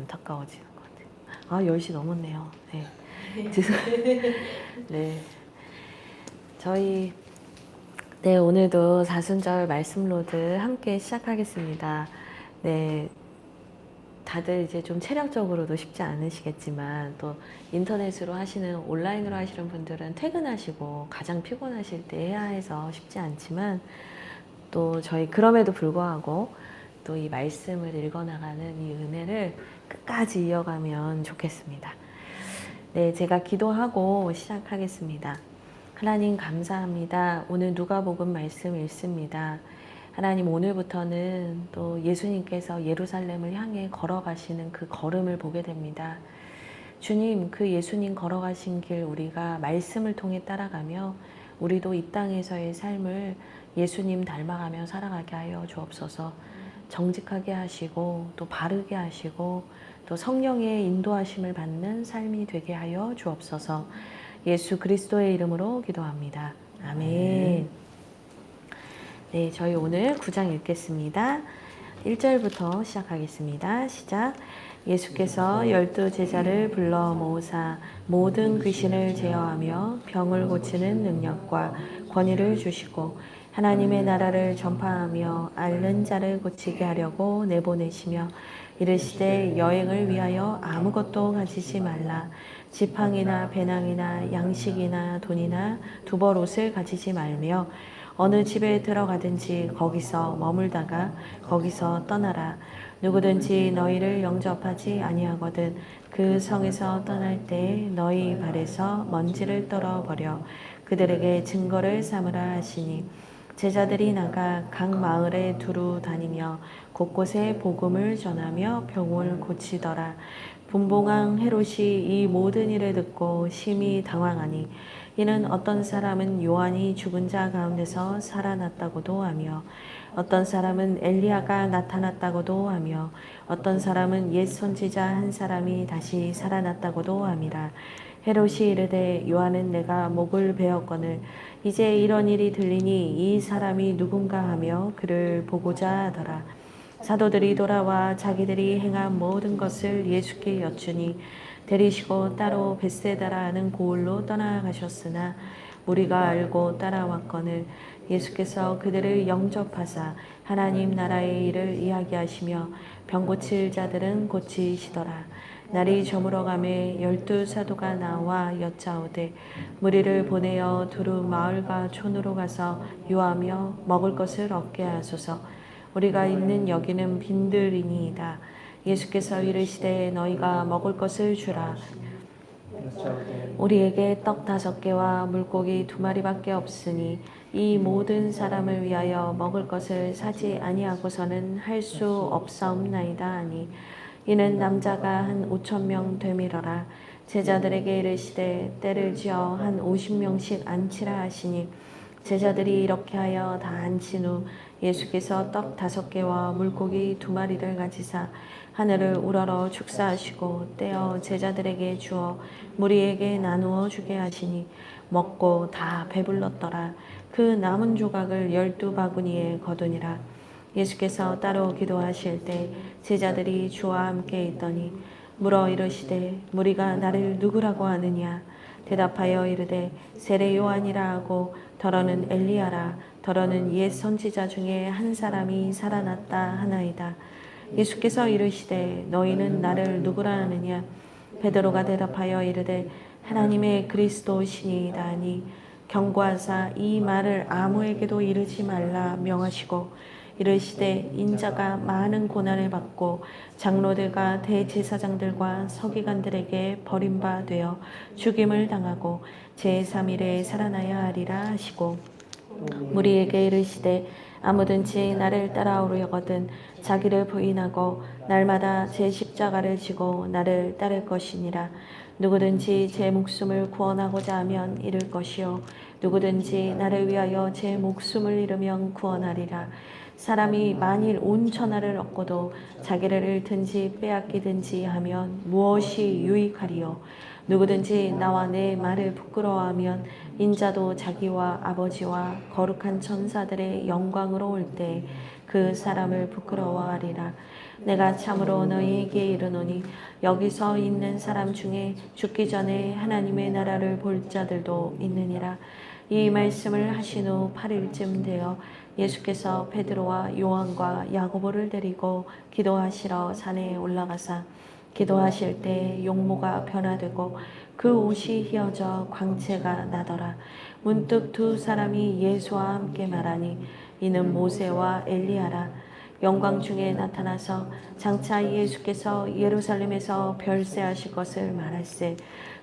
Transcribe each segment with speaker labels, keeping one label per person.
Speaker 1: 안타까워지는 것 같아요. 10시 넘었네요. 네. 네. 저희 오늘도 사순절 말씀 로드 함께 시작하겠습니다. 네. 다들 이제 좀 체력적으로도 쉽지 않으시겠지만 또 인터넷으로 하시는 온라인으로 하시는 분들은 퇴근하시고 가장 피곤하실 때 해야 해서 쉽지 않지만 또 저희 그럼에도 불구하고 또 이 말씀을 읽어나가는 이 은혜를 끝까지 이어가면 좋겠습니다. 네, 제가 기도하고 시작하겠습니다. 하나님 감사합니다. 오늘 누가복음 말씀 읽습니다. 하나님 오늘부터는 또 예수님께서 예루살렘을 향해 걸어가시는 그 걸음을 보게 됩니다. 주님, 그 예수님 걸어가신 길 우리가 말씀을 통해 따라가며 우리도 이 땅에서의 삶을 예수님 닮아가며 살아가게 하여 주옵소서. 정직하게 하시고 또 바르게 하시고 또 성령의 인도하심을 받는 삶이 되게 하여 주옵소서. 예수 그리스도의 이름으로 기도합니다. 아멘. 네, 저희 오늘 9장 읽겠습니다. 1절부터 시작하겠습니다. 시작. 예수께서 12 제자를 불러 모으사 모든 귀신을 제어하며 병을 고치는 능력과 권위를 주시고 하나님의 나라를 전파하며 앓는 자를 고치게 하려고 내보내시며 이르시되 여행을 위하여 아무것도 가지지 말라. 지팡이나 배낭이나 양식이나 돈이나 두벌 옷을 가지지 말며 어느 집에 들어가든지 거기서 머물다가 거기서 떠나라. 누구든지 너희를 영접하지 아니하거든 그 성에서 떠날 때 너희 발에서 먼지를 떨어버려 그들에게 증거를 삼으라 하시니 제자들이 나가 각 마을에 두루 다니며 곳곳에 복음을 전하며 병을 고치더라. 분봉왕 헤롯이 이 모든 일을 듣고 심히 당황하니 이는 어떤 사람은 요한이 죽은 자 가운데서 살아났다고도 하며 어떤 사람은 엘리야가 나타났다고도 하며 어떤 사람은 옛 선지자 한 사람이 다시 살아났다고도 함이라. 헤롯이 이르되 요한은 내가 목을 베었거늘 이제 이런 일이 들리니 이 사람이 누군가 하며 그를 보고자 하더라. 사도들이 돌아와 자기들이 행한 모든 것을 예수께 여쭈니 데리시고 따로 벳세다라 하는 고을로 떠나가셨으나 우리가 알고 따라왔거늘 예수께서 그들을 영접하사 하나님 나라의 일을 이야기하시며 병 고칠 자들은 고치시더라. 날이 저물어가매 12 사도가 나와 여짜오되 무리를 보내어 두루 마을과 촌으로 가서 유하며 먹을 것을 얻게 하소서. 우리가 있는 여기는 빈들이니이다. 예수께서 이르시되 너희가 먹을 것을 주라. 우리에게 떡 5개와 물고기 2마리밖에 없으니 이 모든 사람을 위하여 먹을 것을 사지 아니하고서는 할 수 없사옵나이다 하니 이는 남자가 한 5,000명 되밀어라. 제자들에게 이르시되 때를 지어 한 50명씩 앉히라 하시니 제자들이 이렇게 하여 다 앉힌 후 예수께서 떡 5개와 물고기 2마리를 가지사 하늘을 우러러 축사하시고 떼어 제자들에게 주어 무리에게 나누어 주게 하시니 먹고 다 배불렀더라. 그 남은 조각을 12바구니에 거두니라. 예수께서 따로 기도하실 때 제자들이 주와 함께 있더니 물어 이르시되 무리가 나를 누구라고 하느냐. 대답하여 이르되 세례 요한이라 하고 더러는 엘리야라 더러는 옛 선지자 중에 한 사람이 살아났다 하나이다. 예수께서 이르시되 너희는 나를 누구라 하느냐. 베드로가 대답하여 이르되 하나님의 그리스도시니이다 하니 경고하사 이 말을 아무에게도 이르지 말라 명하시고 이르시되 인자가 많은 고난을 받고 장로들과 대제사장들과 서기관들에게 버림받아 죽임을 당하고 제3일에 살아나야 하리라 하시고 무리에게 이르시되 아무든지 나를 따라오려거든 자기를 부인하고 날마다 제 십자가를 지고 나를 따를 것이니라. 누구든지 제 목숨을 구원하고자 하면 잃을 것이요 누구든지 나를 위하여 제 목숨을 잃으면 구원하리라. 사람이 만일 온 천하를 얻고도 자기를 잃든지 빼앗기든지 하면 무엇이 유익하리요. 누구든지 나와 내 말을 부끄러워하면 인자도 자기와 아버지와 거룩한 천사들의 영광으로 올 때 그 사람을 부끄러워하리라. 내가 참으로 너희에게 이르노니 여기서 있는 사람 중에 죽기 전에 하나님의 나라를 볼 자들도 있느니라. 이 말씀을 하신 후 8일쯤 되어 예수께서 베드로와 요한과 야고보를 데리고 기도하시러 산에 올라가사 기도하실 때 용모가 변화되고 그 옷이 휘어져 광채가 나더라. 문득 두 사람이 예수와 함께 말하니 이는 모세와 엘리야라. 영광 중에 나타나서 장차 예수께서 예루살렘에서 별세하실 것을 말할세.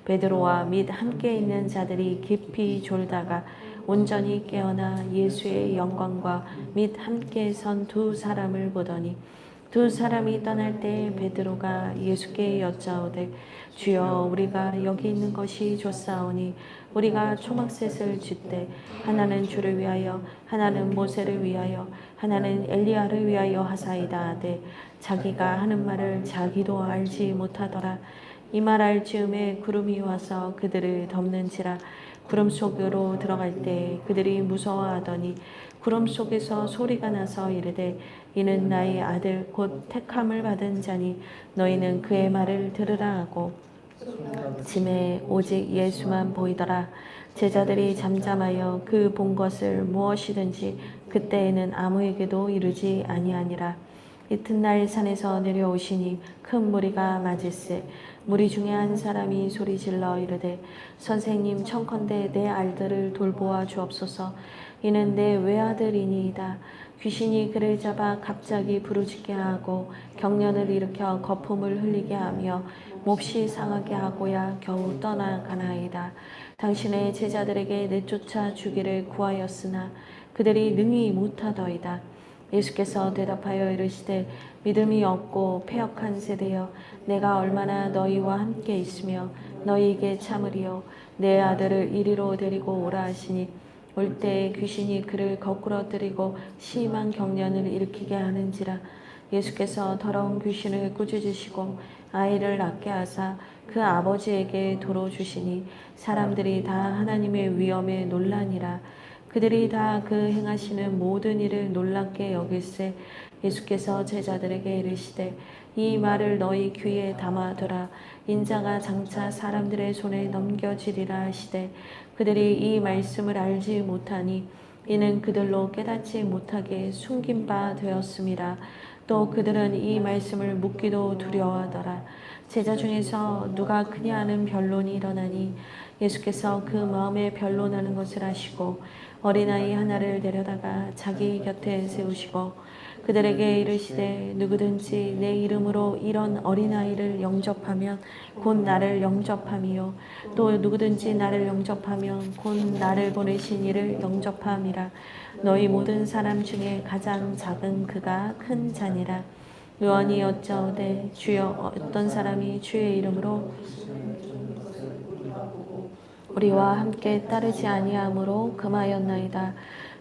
Speaker 1: 베드로와 및 함께 있는 자들이 깊이 졸다가 온전히 깨어나 예수의 영광과 및 함께 선 두 사람을 보더니 두 사람이 떠날 때 베드로가 예수께 여짜오되 주여 우리가 여기 있는 것이 좋사오니 우리가 초막셋을 쥐때 하나는 주를 위하여 하나는 모세를 위하여 하나는 엘리야를 위하여 하사이다 하되 자기가 하는 말을 자기도 알지 못하더라. 이 말 할 즈음에 구름이 와서 그들을 덮는지라. 구름 속으로 들어갈 때 그들이 무서워하더니 구름 속에서 소리가 나서 이르되 이는 나의 아들 곧 택함을 받은 자니 너희는 그의 말을 들으라 하고 짐에 오직 예수만 보이더라. 제자들이 잠잠하여 그 본 것을 무엇이든지 그때에는 아무에게도 이르지 아니하니라. 이튿날 산에서 내려오시니 큰 무리가 맞을세. 무리 중에 한 사람이 소리질러 이르되 선생님 청컨대 내 아들을 돌보아 주옵소서. 이는 내 외아들이니이다. 귀신이 그를 잡아 갑자기 부르짖게 하고 경련을 일으켜 거품을 흘리게 하며 몹시 상하게 하고야 겨우 떠나가나이다. 당신의 제자들에게 내쫓아 주기를 구하였으나 그들이 능히 못하더이다. 예수께서 대답하여 이르시되 믿음이 없고 패역한 세대여 내가 얼마나 너희와 함께 있으며 너희에게 참으리요. 내 아들을 이리로 데리고 오라 하시니 올 때에 귀신이 그를 거꾸러뜨리고 심한 경련을 일으키게 하는지라. 예수께서 더러운 귀신을 꾸짖으시고 아이를 낳게 하사 그 아버지에게 도로 주시니 사람들이 다 하나님의 위엄에 놀라니라. 그들이 다 그 행하시는 모든 일을 놀랍게 여길세. 예수께서 제자들에게 이르시되 이 말을 너희 귀에 담아두라. 인자가 장차 사람들의 손에 넘겨지리라 하시되 그들이 이 말씀을 알지 못하니 이는 그들로 깨닫지 못하게 숨긴 바 되었음이라. 또 그들은 이 말씀을 묻기도 두려워하더라. 제자 중에서 누가 크냐 하는 변론이 일어나니 예수께서 그 마음에 변론하는 것을 아시고 어린아이 하나를 데려다가 자기 곁에 세우시고 그들에게 이르시되 누구든지 내 이름으로 이런 어린아이를 영접하면 곧 나를 영접함이요 또 누구든지 나를 영접하면 곧 나를 보내신 이를 영접함이라. 너희 모든 사람 중에 가장 작은 그가 큰 자니라. 요한이 여짜오되 주여 어떤 사람이 주의 이름으로 우리와 함께 따르지 아니하므로 금하였나이다.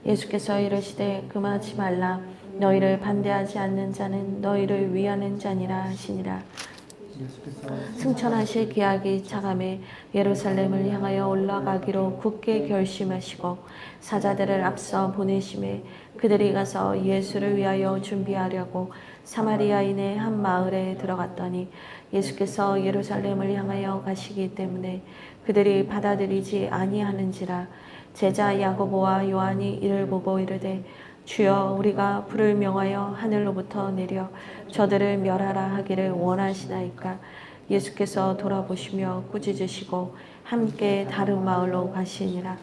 Speaker 1: 예수께서 이르시되 금하지 말라. 너희를 반대하지 않는 자는 너희를 위하는 자니라 하시니라. 승천하실 기약이 차감해 예루살렘을 향하여 올라가기로 굳게 결심하시고 사자들을 앞서 보내심에 그들이 가서 예수를 위하여 준비하려고 사마리아인의 한 마을에 들어갔더니 예수께서 예루살렘을 향하여 가시기 때문에 그들이 받아들이지 아니하는지라. 제자 야고보와 요한이 이를 보고 이르되 주여 우리가 불을 명하여 하늘로부터 내려 저들을 멸하라 하기를 원하시나이까. 예수께서 돌아보시며 꾸짖으시고 함께 다른 마을로 가시니라.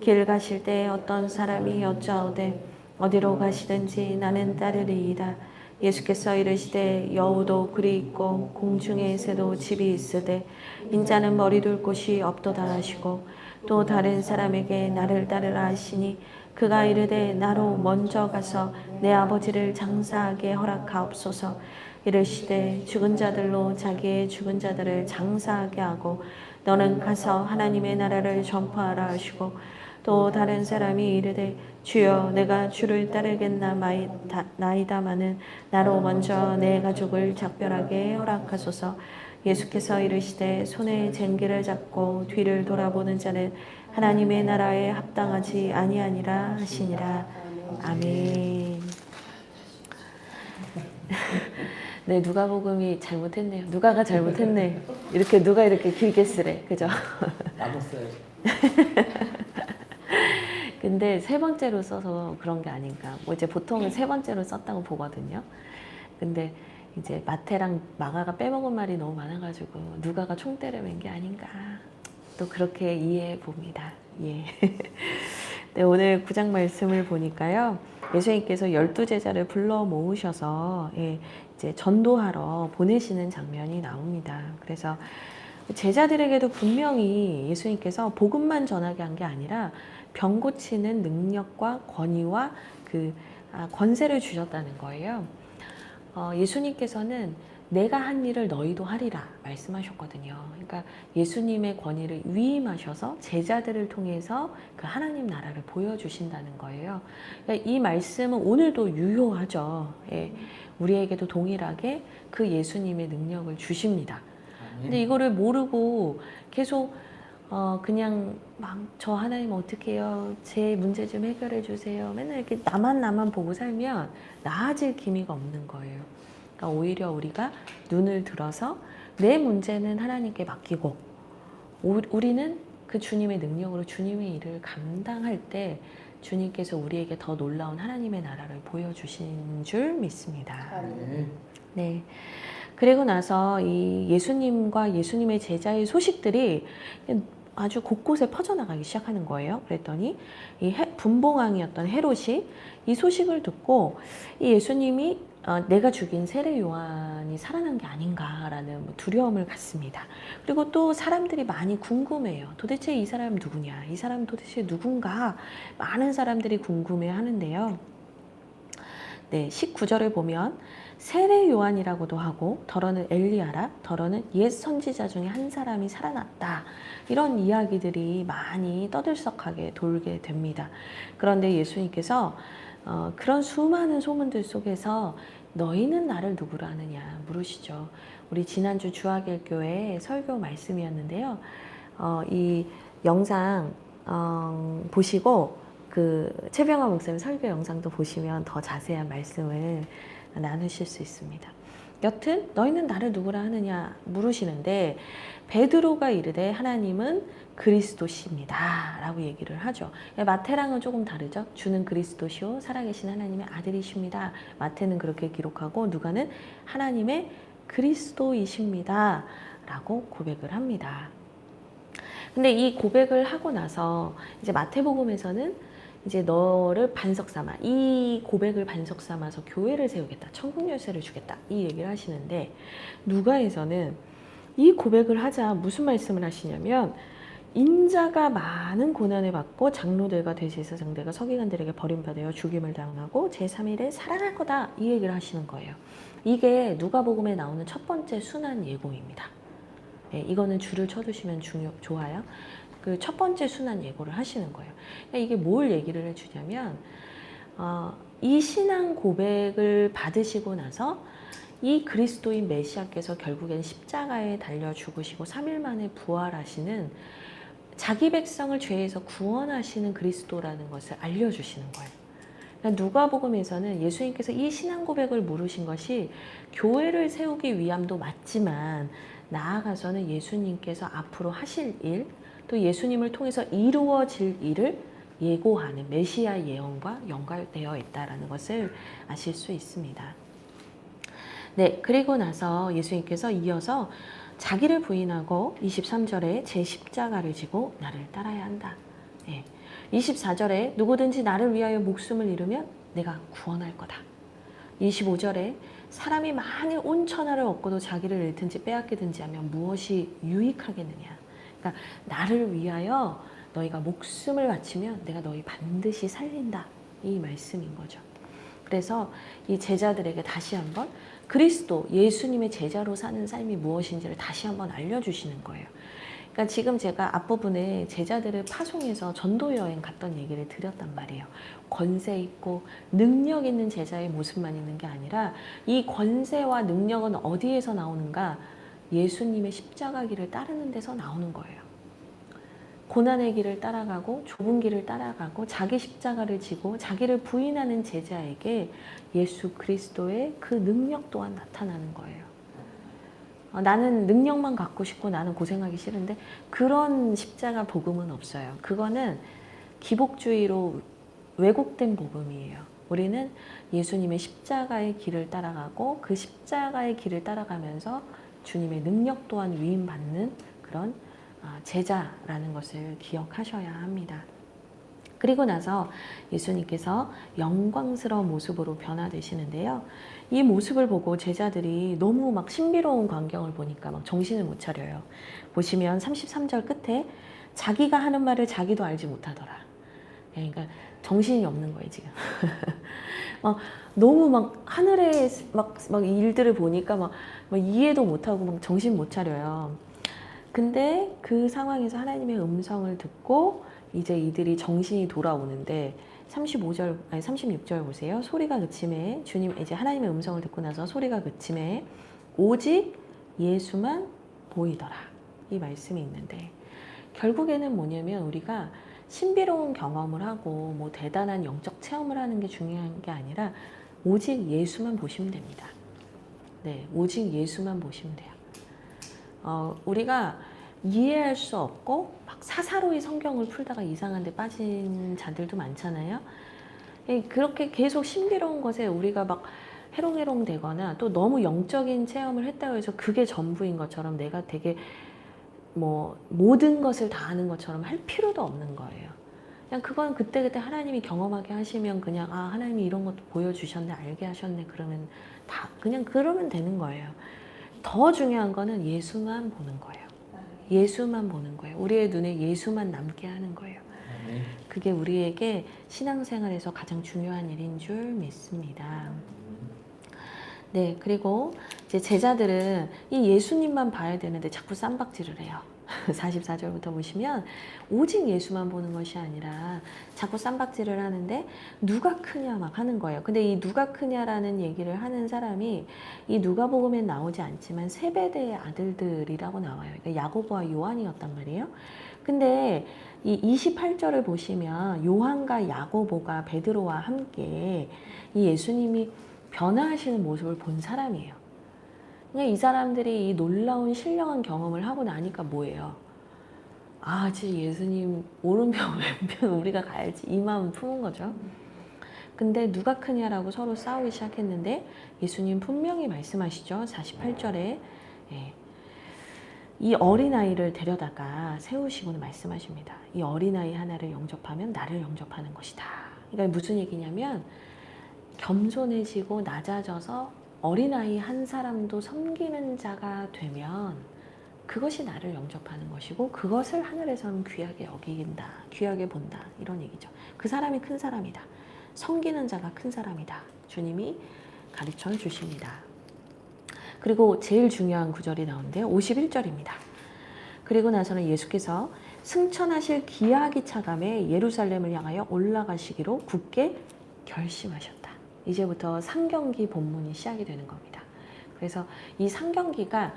Speaker 1: 길 가실 때 어떤 사람이 여짜오되 어디로 가시든지 나는 따르리이다. 예수께서 이르시되 여우도 굴이 있고 공중의 새도 집이 있으되 인자는 머리 둘 곳이 없도다 하시고 또 다른 사람에게 나를 따르라 하시니 그가 이르되 나로 먼저 가서 내 아버지를 장사하게 허락하옵소서. 이르시되 죽은 자들로 자기의 죽은 자들을 장사하게 하고 너는 가서 하나님의 나라를 전파하라 하시고 또 다른 사람이 이르되 주여 내가 주를 따르겠나이다마는 나로 먼저 내 가족을 작별하게 허락하소서. 예수께서 이르시되 손에 쟁기를 잡고 뒤를 돌아보는 자는 하나님의 나라에 합당하지 아니하니라 하시니라. 아멘. 네, 누가복음이 잘못했네요. 누가가 잘못했네. 이렇게 누가 이렇게 길게 쓰래. 그죠?
Speaker 2: 나도 써야지.
Speaker 1: 근데 세 번째로 써서 그런 게 아닌가. 뭐 이제 보통은 세 번째로 썼다고 보거든요. 근데 이제 마태랑 마가가 빼먹은 말이 너무 많아가지고 누가가 총대를 맨 게 아닌가. 또 그렇게 이해해 봅니다. 예. 네, 오늘 9장 말씀을 보니까요. 예수님께서 12제자를 불러 모으셔서 예, 이제 전도하러 보내시는 장면이 나옵니다. 그래서 제자들에게도 분명히 예수님께서 복음만 전하게 한 게 아니라 병 고치는 능력과 권위와 권세를 주셨다는 거예요. 예수님께서는 내가 한 일을 너희도 하리라 말씀하셨거든요. 그러니까 예수님의 권위를 위임하셔서 제자들을 통해서 그 하나님 나라를 보여주신다는 거예요. 그러니까 이 말씀은 오늘도 유효하죠. 예, 우리에게도 동일하게 그 예수님의 능력을 주십니다. 근데 이거를 모르고 계속 그냥 막 저 하나님 어떻게 해요? 제 문제 좀 해결해 주세요. 맨날 이렇게 나만 보고 살면 나아질 기미가 없는 거예요. 그러니까 오히려 우리가 눈을 들어서 내 문제는 하나님께 맡기고 우리는 그 주님의 능력으로 주님의 일을 감당할 때 주님께서 우리에게 더 놀라운 하나님의 나라를 보여주신 줄 믿습니다. 네. 그리고 나서 이 예수님과 예수님의 제자의 소식들이 아주 곳곳에 퍼져나가기 시작하는 거예요. 그랬더니 이 분봉왕이었던 헤롯이 이 소식을 듣고 이 예수님이 내가 죽인 세례 요한이 살아난 게 아닌가라는 두려움을 갖습니다. 그리고 또 사람들이 많이 궁금해요. 도대체 이 사람 누구냐? 이 사람 도대체 누군가? 많은 사람들이 궁금해 하는데요. 네, 19절을 보면 세례 요한이라고도 하고 더러는 엘리야라, 더러는 옛 선지자 중에 한 사람이 살아났다. 이런 이야기들이 많이 떠들썩하게 돌게 됩니다. 그런데 예수님께서 그런 수많은 소문들 속에서 너희는 나를 누구로 아느냐 물으시죠. 우리 지난주 주하길교회 설교 말씀이었는데요. 이 영상 보시고 최병화 목사님 설교 영상도 보시면 더 자세한 말씀을 나누실 수 있습니다. 여튼 너희는 나를 누구라 하느냐 물으시는데 베드로가 이르되 하나님은 그리스도십니다 라고 얘기를 하죠. 마태랑은 조금 다르죠. 주는 그리스도시요 살아계신 하나님의 아들이십니다. 마태는 그렇게 기록하고 누가는 하나님의 그리스도이십니다 라고 고백을 합니다. 근데 이 고백을 하고 나서 이제 마태복음에서는 이제 너를 반석 삼아, 이 고백을 반석 삼아서 교회를 세우겠다, 천국 열쇠를 주겠다 이 얘기를 하시는데 누가에서는 이 고백을 하자 무슨 말씀을 하시냐면 인자가 많은 고난을 받고 장로들과 대제사장들과 서기관들에게 버림받아 죽임을 당하고 제3일에 살아날 거다 이 얘기를 하시는 거예요. 이게 누가복음에 나오는 첫 번째 순환 예고입니다. 네, 이거는 줄을 쳐두시면 좋아요. 그 첫 번째 순환 예고를 하시는 거예요. 그러니까 이게 뭘 얘기를 해주냐면 이 신앙 고백을 받으시고 나서 이 그리스도인 메시아께서 결국엔 십자가에 달려 죽으시고 3일 만에 부활하시는 자기 백성을 죄에서 구원하시는 그리스도라는 것을 알려주시는 거예요. 그러니까 누가복음에서는 예수님께서 이 신앙 고백을 물으신 것이 교회를 세우기 위함도 맞지만 나아가서는 예수님께서 앞으로 하실 일, 또 예수님을 통해서 이루어질 일을 예고하는 메시아 예언과 연관되어 있다는 것을 아실 수 있습니다. 네, 그리고 나서 예수님께서 이어서 자기를 부인하고 23절에 제 십자가를 지고 나를 따라야 한다. 네, 24절에 누구든지 나를 위하여 목숨을 잃으면 내가 구원할 거다. 25절에 사람이 만일 온 천하를 얻고도 자기를 잃든지 빼앗기든지 하면 무엇이 유익하겠느냐. 그러니까 나를 위하여 너희가 목숨을 바치면 내가 너희 반드시 살린다. 이 말씀인 거죠. 그래서 이 제자들에게 다시 한번 그리스도 예수님의 제자로 사는 삶이 무엇인지를 다시 한번 알려주시는 거예요. 그러니까 지금 제가 앞부분에 제자들을 파송해서 전도 여행 갔던 얘기를 드렸단 말이에요. 권세 있고 능력 있는 제자의 모습만 있는 게 아니라 이 권세와 능력은 어디에서 나오는가? 예수님의 십자가 길을 따르는 데서 나오는 거예요. 고난의 길을 따라가고 좁은 길을 따라가고 자기 십자가를 지고 자기를 부인하는 제자에게 예수 그리스도의 그 능력 또한 나타나는 거예요. 나는 능력만 갖고 싶고 나는 고생하기 싫은데 그런 십자가 복음은 없어요. 그거는 기복주의로 왜곡된 복음이에요. 우리는 예수님의 십자가의 길을 따라가고 그 십자가의 길을 따라가면서 주님의 능력 또한 위임받는 그런 제자라는 것을 기억하셔야 합니다. 그리고 나서 예수님께서 영광스러운 모습으로 변화되시는데요. 이 모습을 보고 제자들이 너무 막 신비로운 광경을 보니까 막 정신을 못 차려요. 보시면 33절 끝에 자기가 하는 말을 자기도 알지 못하더라. 그러니까 정신이 없는 거예요, 지금. 막 너무 막 하늘의 막 일들을 보니까 막 이해도 못하고 막 정신 못 차려요. 근데 그 상황에서 하나님의 음성을 듣고 이제 이들이 정신이 돌아오는데 36절 보세요. 소리가 그침에 주님 이제 하나님의 음성을 듣고 나서 소리가 그침에 오직 예수만 보이더라. 이 말씀이 있는데 결국에는 뭐냐면 우리가 신비로운 경험을 하고 뭐 대단한 영적 체험을 하는 게 중요한 게 아니라 오직 예수만 보시면 됩니다. 네, 오직 예수만 보시면 돼요. 우리가 이해할 수 없고 막 사사로이 성경을 풀다가 이상한 데 빠진 자들도 많잖아요. 그렇게 계속 신비로운 것에 우리가 막 해롱해롱 되거나 또 너무 영적인 체험을 했다고 해서 그게 전부인 것처럼 내가 되게 뭐 모든 것을 다 아는 것처럼 할 필요도 없는 거예요. 그냥 그건 그때그때 하나님이 경험하게 하시면 그냥 하나님이 이런 것도 보여주셨네, 알게 하셨네, 그러면 다 그냥 그러면 되는 거예요. 더 중요한 거는 예수만 보는 거예요. 예수만 보는 거예요. 우리의 눈에 예수만 남게 하는 거예요. 그게 우리에게 신앙생활에서 가장 중요한 일인 줄 믿습니다. 네, 그리고 이제 제자들은 이 예수님만 봐야 되는데 자꾸 쌈박질을 해요. 44절부터 보시면 오직 예수만 보는 것이 아니라 자꾸 쌈박질을 하는데 누가 크냐 막 하는 거예요. 근데 이 누가 크냐라는 얘기를 하는 사람이 이 누가복음에 나오지 않지만 세베대의 아들들이라고 나와요. 그러니까 야고보와 요한이었단 말이에요. 근데 이 28절을 보시면 요한과 야고보가 베드로와 함께 이 예수님이 변화하시는 모습을 본 사람이에요. 그러니까 이 사람들이 이 놀라운 신령한 경험을 하고 나니까 뭐예요? 진짜 예수님 오른편 왼편 우리가 가야지 이 마음을 품은 거죠. 근데 누가 크냐라고 서로 싸우기 시작했는데 예수님 분명히 말씀하시죠. 48절에 이 어린아이를 데려다가 세우시고는 말씀하십니다. 이 어린아이 하나를 영접하면 나를 영접하는 것이다. 그러니까 무슨 얘기냐면 겸손해지고 낮아져서 어린아이 한 사람도 섬기는 자가 되면 그것이 나를 영접하는 것이고 그것을 하늘에서는 귀하게 여긴다. 귀하게 본다. 이런 얘기죠. 그 사람이 큰 사람이다. 섬기는 자가 큰 사람이다. 주님이 가르쳐 주십니다. 그리고 제일 중요한 구절이 나오는데요. 51절입니다. 그리고 나서는 예수께서 승천하실 기하기 차감에 예루살렘을 향하여 올라가시기로 굳게 결심하셨다. 이제부터 상경기 본문이 시작이 되는 겁니다. 그래서 이 상경기가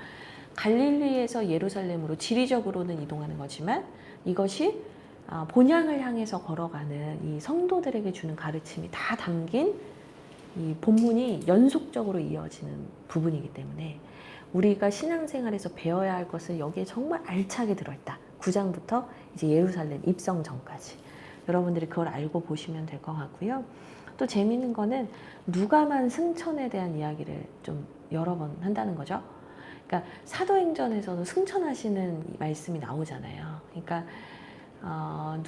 Speaker 1: 갈릴리에서 예루살렘으로 지리적으로는 이동하는 거지만 이것이 본향을 향해서 걸어가는 이 성도들에게 주는 가르침이 다 담긴 이 본문이 연속적으로 이어지는 부분이기 때문에 우리가 신앙생활에서 배워야 할 것은 여기에 정말 알차게 들어있다. 9장부터 이제 예루살렘 입성 전까지 여러분들이 그걸 알고 보시면 될 것 같고요. 또 재미있는 거는 누가만 승천에 대한 이야기를 좀 여러 번 한다는 거죠. 그러니까 사도행전에서도 승천하시는 말씀이 나오잖아요. 그러니까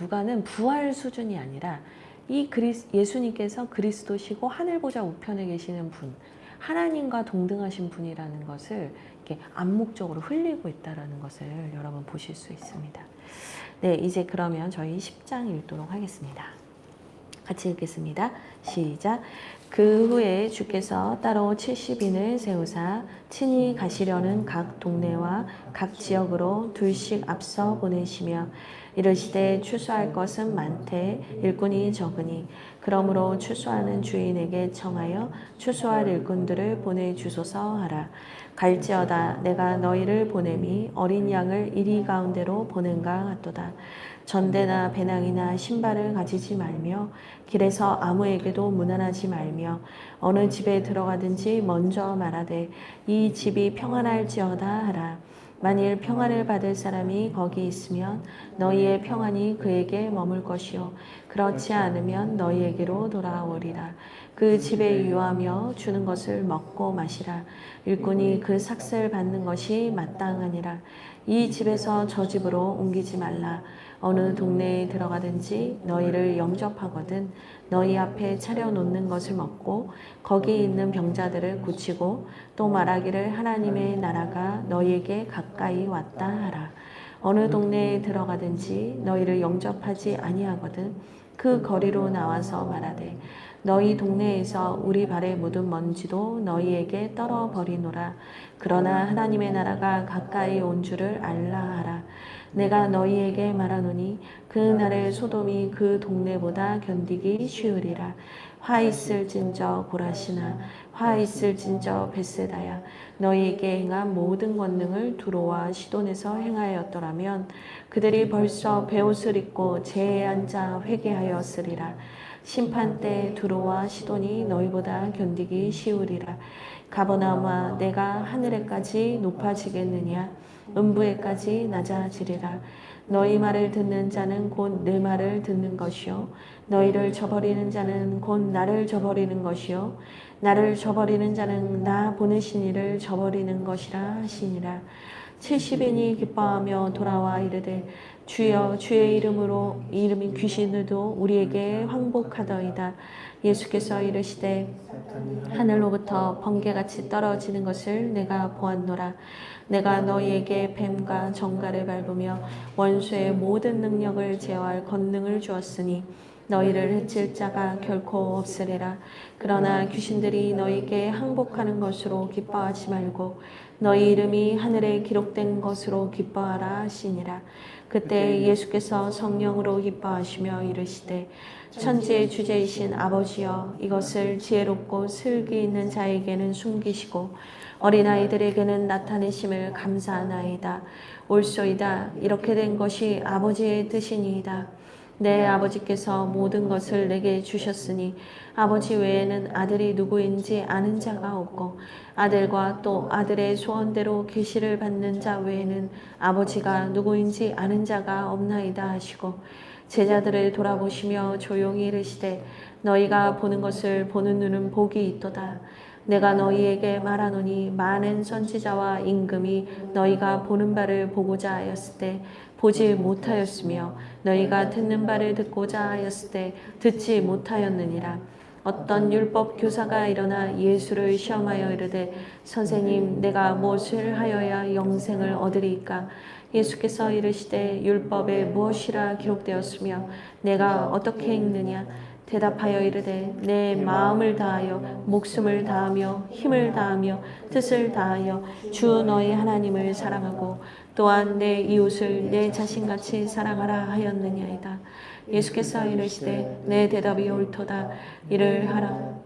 Speaker 1: 누가는 부활 수준이 아니라 이 예수님께서 그리스도시고 하늘보좌 우편에 계시는 분, 하나님과 동등하신 분이라는 것을 이렇게 암묵적으로 흘리고 있다는 것을 여러분 보실 수 있습니다. 네, 이제 그러면 저희 10장 읽도록 하겠습니다. 같이 읽겠습니다. 시작. 그 후에 주께서 따로 70인을 세우사 친히 가시려는 각 동네와 각 지역으로 둘씩 앞서 보내시며 이르시되 추수할 것은 많되 일꾼이 적으니 그러므로 추수하는 주인에게 청하여 추수할 일꾼들을 보내주소서 하라. 갈지어다 내가 너희를 보냄이 어린 양을 이리 가운데로 보낸가 같도다. 전대나 배낭이나 신발을 가지지 말며 길에서 아무에게도 문안하지 말며 어느 집에 들어가든지 먼저 말하되 이 집이 평안할지어다 하라. 만일 평안을 받을 사람이 거기 있으면 너희의 평안이 그에게 머물 것이요 그렇지 않으면 너희에게로 돌아오리라. 그 집에 유하며 주는 것을 먹고 마시라. 일꾼이 그 삭슬 받는 것이 마땅하니라. 이 집에서 저 집으로 옮기지 말라. 어느 동네에 들어가든지 너희를 영접하거든 너희 앞에 차려놓는 것을 먹고 거기 있는 병자들을 고치고 또 말하기를 하나님의 나라가 너희에게 가까이 왔다 하라. 어느 동네에 들어가든지 너희를 영접하지 아니하거든 그 거리로 나와서 말하되 너희 동네에서 우리 발에 묻은 먼지도 너희에게 떨어버리노라. 그러나 하나님의 나라가 가까이 온 줄을 알라 하라. 내가 너희에게 말하노니 그 날에 소돔이 그 동네보다 견디기 쉬우리라. 화 있을진저 고라시나 화 있을진저 벳세다야. 너희에게 행한 모든 권능을 두로와 시돈에서 행하였더라면 그들이 벌써 베옷을 입고 제에 앉아 회개하였으리라. 심판 때 두로와 시돈이 너희보다 견디기 쉬우리라. 가버나움아 내가 하늘에까지 높아지겠느냐 음부에까지 낮아지리라. 너희 말을 듣는 자는 곧 내 말을 듣는 것이요 너희를 저버리는 자는 곧 나를 저버리는 것이요 나를 저버리는 자는 나 보내신 이를 저버리는 것이라 하시니라. 70인이 기뻐하며 돌아와 이르되 주여 주의 이름으로 이름이 귀신들도 우리에게 항복하더이다. 예수께서 이르시되 하늘로부터 번개같이 떨어지는 것을 내가 보았노라. 내가 너희에게 뱀과 정갈을 밟으며 원수의 모든 능력을 제어할 권능을 주었으니 너희를 해칠 자가 결코 없으리라. 그러나 귀신들이 너희에게 항복하는 것으로 기뻐하지 말고 너희 이름이 하늘에 기록된 것으로 기뻐하라 하시니라. 그때 예수께서 성령으로 기뻐하시며 이르시되 천지의 주제이신 아버지여 이것을 지혜롭고 슬기 있는 자에게는 숨기시고 어린아이들에게는 나타내심을 감사하나이다. 옳소이다. 이렇게 된 것이 아버지의 뜻이니이다. 내 아버지께서 모든 것을 내게 주셨으니 아버지 외에는 아들이 누구인지 아는 자가 없고 아들과 또 아들의 소원대로 계시를 받는 자 외에는 아버지가 누구인지 아는 자가 없나이다 하시고 제자들을 돌아보시며 조용히 이르시되 너희가 보는 것을 보는 눈은 복이 있도다. 내가 너희에게 말하노니 많은 선지자와 임금이 너희가 보는 바를 보고자 하였을 때 보지 못하였으며 너희가 듣는 바를 듣고자 하였을 때 듣지 못하였느니라. 어떤 율법 교사가 일어나 예수를 시험하여 이르되 선생님 내가 무엇을 하여야 영생을 얻으리이까. 예수께서 이르시되 율법에 무엇이라 기록되었으며 내가 어떻게 읽느냐. 대답하여 이르되 내 마음을 다하여 목숨을 다하며 힘을 다하며 뜻을 다하여 주 너희 하나님을 사랑하고 또한 내 이웃을 내 자신같이 사랑하라 하였느냐이다. 예수께서 이르시되 내 대답이 옳도다. 이를 하라.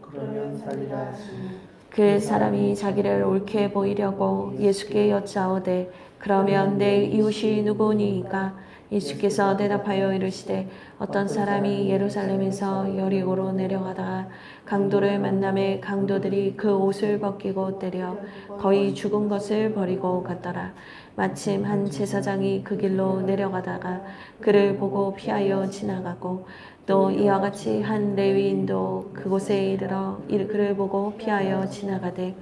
Speaker 1: 그 사람이 자기를 옳게 보이려고 예수께 여짜오되 그러면 내 이웃이 누구니이까. 예수께서 대답하여 이르시되 어떤 사람이 예루살렘에서 여리고로 내려가다가 강도를 만남에 강도들이 그 옷을 벗기고 때려 거의 죽은 것을 버리고 갔더라. 마침 한 제사장이 그 길로 내려가다가 그를 보고 피하여 지나가고 또 이와 같이 한 레위인도 그곳에 이르러 그를 보고 피하여 지나가되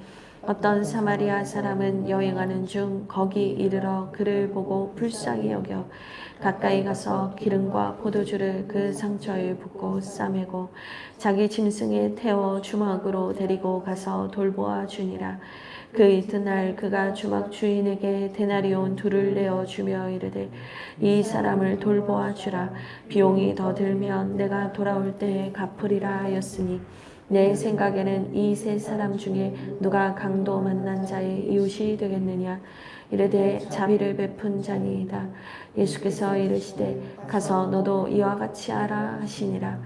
Speaker 1: 어떤 사마리아 사람은 여행하는 중 거기 이르러 그를 보고 불쌍히 여겨 가까이 가서 기름과 포도주를 그 상처에 붓고 싸매고 자기 짐승에 태워 주막으로 데리고 가서 돌보아 주니라. 그 이튿날 그가 주막 주인에게 데나리온 둘을 내어 주며 이르되 이 사람을 돌보아 주라. 비용이 더 들면 내가 돌아올 때에 갚으리라 하였으니 내 생각에는 이 세 사람 중에 누가 강도 만난 자의 이웃이 되겠느냐. 이르되 자비를 베푼 자니이다. 예수께서 이르시되 가서 너도 이와 같이 하라 하시니라.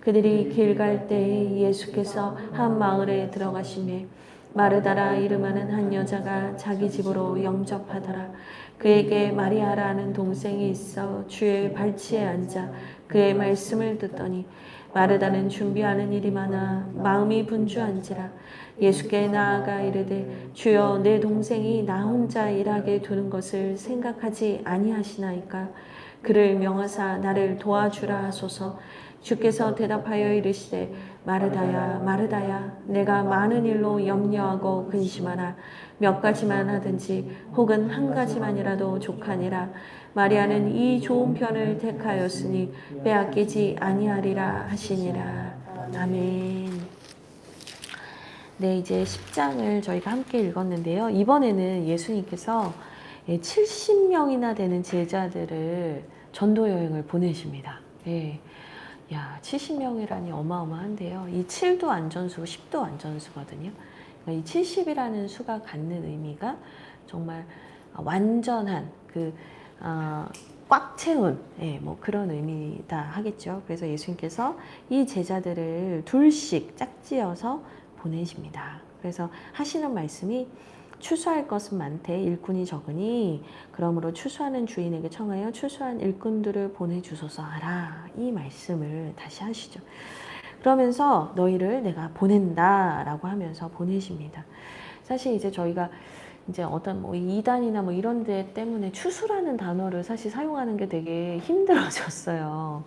Speaker 1: 그들이 길 갈 때에 예수께서 한 마을에 들어가시매 마르다라 이름하는 한 여자가 자기 집으로 영접하더라. 그에게 마리아라는 동생이 있어 주의 발치에 앉아 그의 말씀을 듣더니 마르다는 준비하는 일이 많아 마음이 분주한지라. 예수께 나아가 이르되 주여 내 동생이 나 혼자 일하게 두는 것을 생각하지 아니하시나이까. 그를 명하사 나를 도와주라 하소서. 주께서 대답하여 이르시되 마르다야 마르다야 내가 많은 일로 염려하고 근심하나 몇 가지만 하든지 혹은 한 가지만이라도 족하니라. 마리아는 이 좋은 편을 택하였으니 빼앗기지 아니하리라 하시니라. 아멘. 네, 이제 10장을 저희가 함께 읽었는데요. 이번에는 예수님께서 70명이나 되는 제자들을 전도 여행을 보내십니다. 예. 야, 70명이라니 어마어마한데요. 이 7도 안전수고 10도 안전수거든요. 그러니까 이 70이라는 수가 갖는 의미가 정말 완전한 꽉 채운 뭐 그런 의미다 하겠죠. 그래서 예수님께서 이 제자들을 둘씩 짝지어서 보내십니다. 그래서 하시는 말씀이 추수할 것은 많되 일꾼이 적으니 그러므로 추수하는 주인에게 청하여 추수한 일꾼들을 보내주소서 하라. 이 말씀을 다시 하시죠. 그러면서 너희를 내가 보낸다 라고 하면서 보내십니다. 사실 이제 저희가 이제 어떤 뭐 이단이나 뭐 이런 데 때문에 추수라는 단어를 사실 사용하는 게 되게 힘들어졌어요.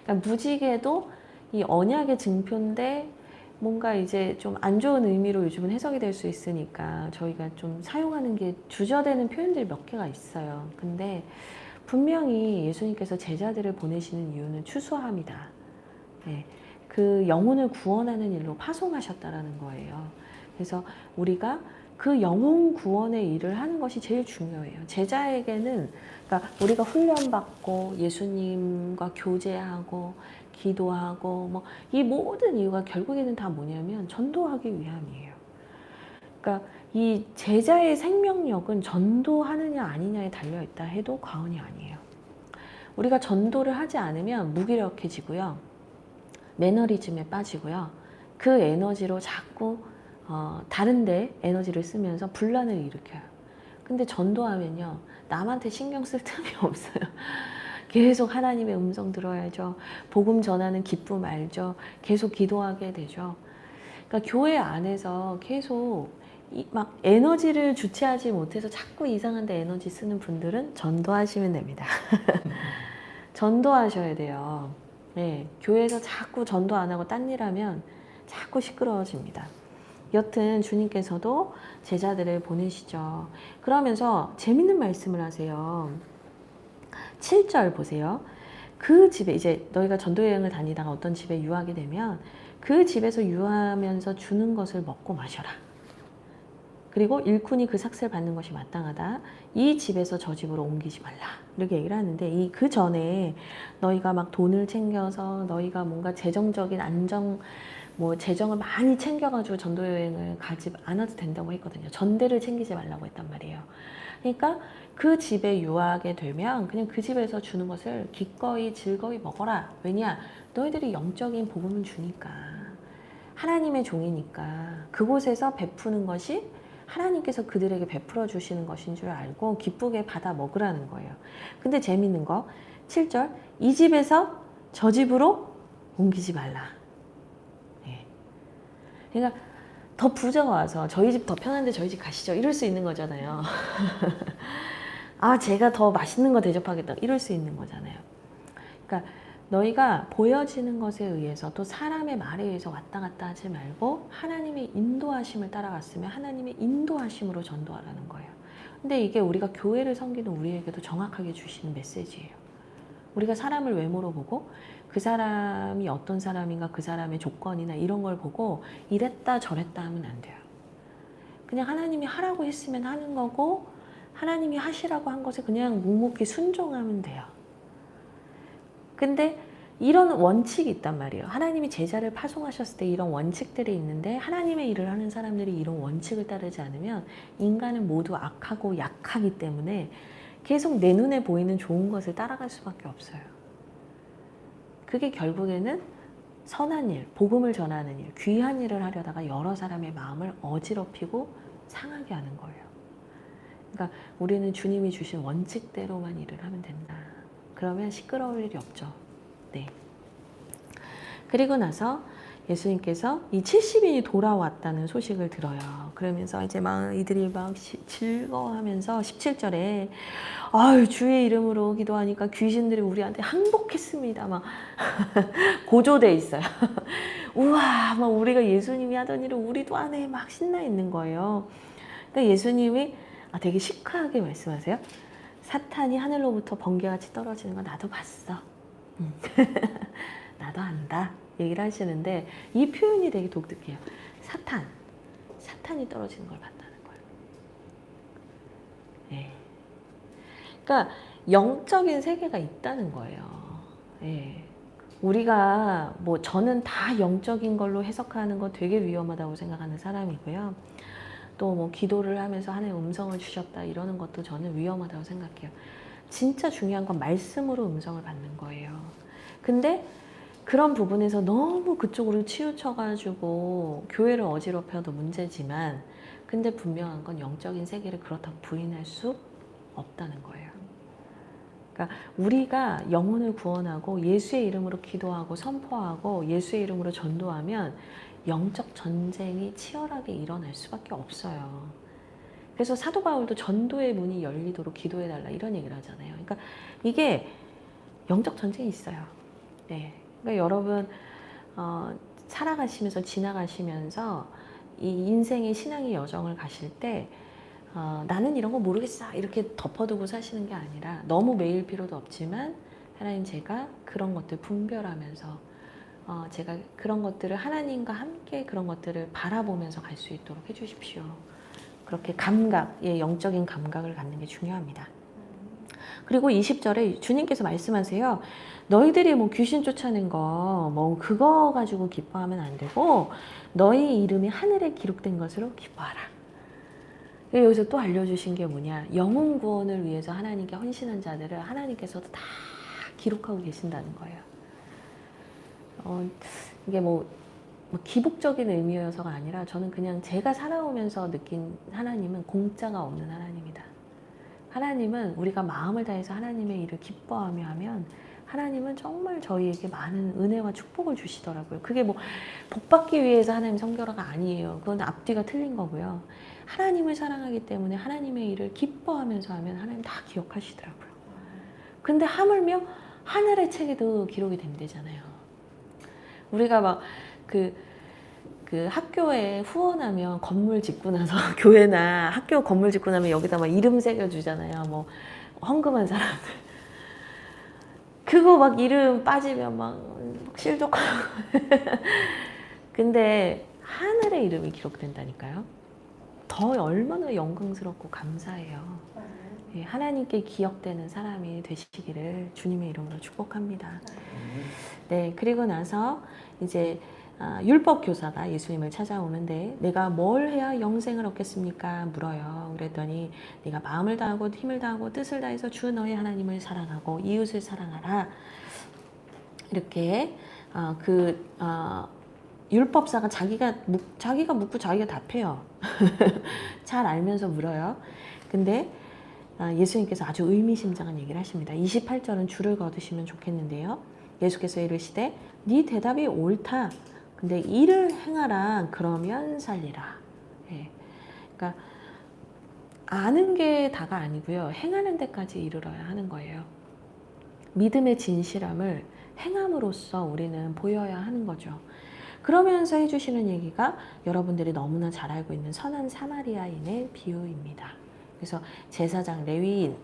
Speaker 1: 그러니까 무지개도 이 언약의 증표인데 뭔가 이제 좀 안 좋은 의미로 요즘은 해석이 될 수 있으니까 저희가 좀 사용하는 게 주저되는 표현들이 몇 개가 있어요. 근데 분명히 예수님께서 제자들을 보내시는 이유는 추수함이다. 네, 그 영혼을 구원하는 일로 파송하셨다라는 거예요. 그래서 우리가 그 영혼 구원의 일을 하는 것이 제일 중요해요. 제자에게는 그러니까 우리가 훈련받고 예수님과 교제하고 기도하고 뭐 이 모든 이유가 결국에는 다 뭐냐면 전도하기 위함이에요. 그러니까 이 제자의 생명력은 전도하느냐 아니냐에 달려 있다 해도 과언이 아니에요. 우리가 전도를 하지 않으면 무기력해지고요. 매너리즘에 빠지고요. 그 에너지로 자꾸 다른 데 에너지를 쓰면서 분란을 일으켜요. 근데 전도하면요. 남한테 신경 쓸 틈이 없어요. 계속 하나님의 음성 들어야죠. 복음 전하는 기쁨 알죠. 계속 기도하게 되죠. 그러니까 교회 안에서 계속 막 에너지를 주체하지 못해서 자꾸 이상한 데 에너지 쓰는 분들은 전도하시면 됩니다. 전도하셔야 돼요. 네, 교회에서 자꾸 전도 안 하고 딴 일 하면 자꾸 시끄러워집니다. 여튼 주님께서도 제자들을 보내시죠. 그러면서 재밌는 말씀을 하세요. 7절 보세요. 그 집에 이제 너희가 전도여행을 다니다가 어떤 집에 유하게 되면 그 집에서 유하면서 주는 것을 먹고 마셔라. 그리고 일꾼이 그 삭슬 받는 것이 마땅하다. 이 집에서 저 집으로 옮기지 말라. 이렇게 얘기를 하는데 그 전에 너희가 막 돈을 챙겨서 너희가 뭔가 재정적인 안정 뭐 재정을 많이 챙겨가지고 전도여행을 가지 않아도 된다고 했거든요. 전대를 챙기지 말라고 했단 말이에요. 그러니까 그 집에 유하게 되면 그냥 그 집에서 주는 것을 기꺼이 즐거이 먹어라. 왜냐? 너희들이 영적인 복음을 주니까. 하나님의 종이니까 그곳에서 베푸는 것이 하나님께서 그들에게 베풀어 주시는 것인 줄 알고 기쁘게 받아 먹으라는 거예요. 근데 재밌는 거 7절 이 집에서 저 집으로 옮기지 말라. 네. 그러니까 더 부자가 와서 저희 집 더 편한데 저희 집 가시죠. 이럴 수 있는 거잖아요. 아, 제가 더 맛있는 거 대접하겠다. 이럴 수 있는 거잖아요. 그러니까 너희가 보여지는 것에 의해서 또 사람의 말에 의해서 왔다 갔다 하지 말고 하나님의 인도하심을 따라갔으면 하나님의 인도하심으로 전도하라는 거예요. 근데 이게 우리가 교회를 섬기는 우리에게도 정확하게 주시는 메시지예요. 우리가 사람을 외모로 보고 그 사람이 어떤 사람인가 그 사람의 조건이나 이런 걸 보고 이랬다 저랬다 하면 안 돼요. 그냥 하나님이 하라고 했으면 하는 거고 하나님이 하시라고 한 것에 그냥 묵묵히 순종하면 돼요. 근데 이런 원칙이 있단 말이에요. 하나님이 제자를 파송하셨을 때 이런 원칙들이 있는데 하나님의 일을 하는 사람들이 이런 원칙을 따르지 않으면 인간은 모두 악하고 약하기 때문에 계속 내 눈에 보이는 좋은 것을 따라갈 수밖에 없어요. 그게 결국에는 선한 일, 복음을 전하는 일, 귀한 일을 하려다가 여러 사람의 마음을 어지럽히고 상하게 하는 거예요. 그러니까 우리는 주님이 주신 원칙대로만 일을 하면 된다. 그러면 시끄러울 일이 없죠. 네. 그리고 나서 예수님께서 이 70인이 돌아왔다는 소식을 들어요. 그러면서 이제 막 이들이 막 즐거워하면서 17절에 아유 주의 이름으로 기도하니까 귀신들이 우리한테 항복했습니다. 막 고조돼 있어요. 우와, 막 우리가 예수님이 하던 일을 우리도 안에 막 신나 있는 거예요. 그러니까 예수님이 되게 시크하게 말씀하세요. 사탄이 하늘로부터 번개같이 떨어지는 거 나도 봤어. 나도 안다. 얘기를 하시는데 이 표현이 되게 독특해요. 사탄이 떨어지는 걸 봤다는 거예요. 네. 그러니까 영적인 세계가 있다는 거예요. 네. 우리가 뭐 저는 다 영적인 걸로 해석하는 거 되게 위험하다고 생각하는 사람이고요. 또 뭐 기도를 하면서 하나님 음성을 주셨다 이러는 것도 저는 위험하다고 생각해요. 진짜 중요한 건 말씀으로 음성을 받는 거예요. 근데 그런 부분에서 너무 그쪽으로 치우쳐가지고 교회를 어지럽혀도 문제지만 근데 분명한 건 영적인 세계를 그렇다고 부인할 수 없다는 거예요. 그러니까 우리가 영혼을 구원하고 예수의 이름으로 기도하고 선포하고 예수의 이름으로 전도하면 영적 전쟁이 치열하게 일어날 수밖에 없어요. 그래서 사도 바울도 전도의 문이 열리도록 기도해달라 이런 얘기를 하잖아요. 그러니까 이게 영적 전쟁이 있어요. 네. 그러니까 여러분 살아가시면서 지나가시면서 이 인생의 신앙의 여정을 가실 때 나는 이런 거 모르겠어 이렇게 덮어두고 사시는 게 아니라 너무 매일 필요도 없지만 하나님 제가 그런 것들 분별하면서 제가 그런 것들을 하나님과 함께 그런 것들을 바라보면서 갈 수 있도록 해주십시오. 그렇게 영적인 감각을 갖는 게 중요합니다. 그리고 20절에 주님께서 말씀하세요. 너희들이 뭐 귀신 쫓아낸 거, 뭐 그거 가지고 기뻐하면 안 되고 너희 이름이 하늘에 기록된 것으로 기뻐하라. 여기서 또 알려주신 게 뭐냐. 영혼 구원을 위해서 하나님께 헌신한 자들을 하나님께서도 다 기록하고 계신다는 거예요. 이게 뭐 기복적인 의미여서가 아니라 저는 그냥 제가 살아오면서 느낀 하나님은 공짜가 없는 하나님이다. 하나님은 우리가 마음을 다해서 하나님의 일을 기뻐하며 하면 하나님은 정말 저희에게 많은 은혜와 축복을 주시더라고요. 그게 뭐 복받기 위해서 하나님 성결화가 아니에요. 그건 앞뒤가 틀린 거고요. 하나님을 사랑하기 때문에 하나님의 일을 기뻐하면서 하면 하나님 다 기억하시더라고요. 근데 하물며 하늘의 책에도 기록이 된대잖아요. 우리가 막 그 학교에 후원하면 건물 짓고 나서 교회나 학교 건물 짓고 나면 여기다 막 이름 새겨주잖아요. 뭐 헌금한 사람들. 그거 막 이름 빠지면 막 실족하고. 근데 하늘의 이름이 기록된다니까요. 더 얼마나 영광스럽고 감사해요. 예, 하나님께 기억되는 사람이 되시기를 주님의 이름으로 축복합니다. 네, 그리고 나서 이제 율법 교사가 예수님을 찾아오는데 내가 뭘 해야 영생을 얻겠습니까? 물어요. 그랬더니 네가 마음을 다하고 힘을 다하고 뜻을 다해서 주 너의 하나님을 사랑하고 이웃을 사랑하라. 이렇게 율법사가 자기가 묻고 자기가 답해요. 잘 알면서 물어요. 근데 예수님께서 아주 의미심장한 얘기를 하십니다. 28절은 줄을 거두시면 좋겠는데요. 예수께서 이르시되 네 대답이 옳다. 근데 이를 행하라. 그러면 살리라. 예. 그러니까 아는 게 다가 아니고요. 행하는 데까지 이르러야 하는 거예요. 믿음의 진실함을 행함으로써 우리는 보여야 하는 거죠. 그러면서 해주시는 얘기가 여러분들이 너무나 잘 알고 있는 선한 사마리아인의 비유입니다. 그래서 제사장, 레위인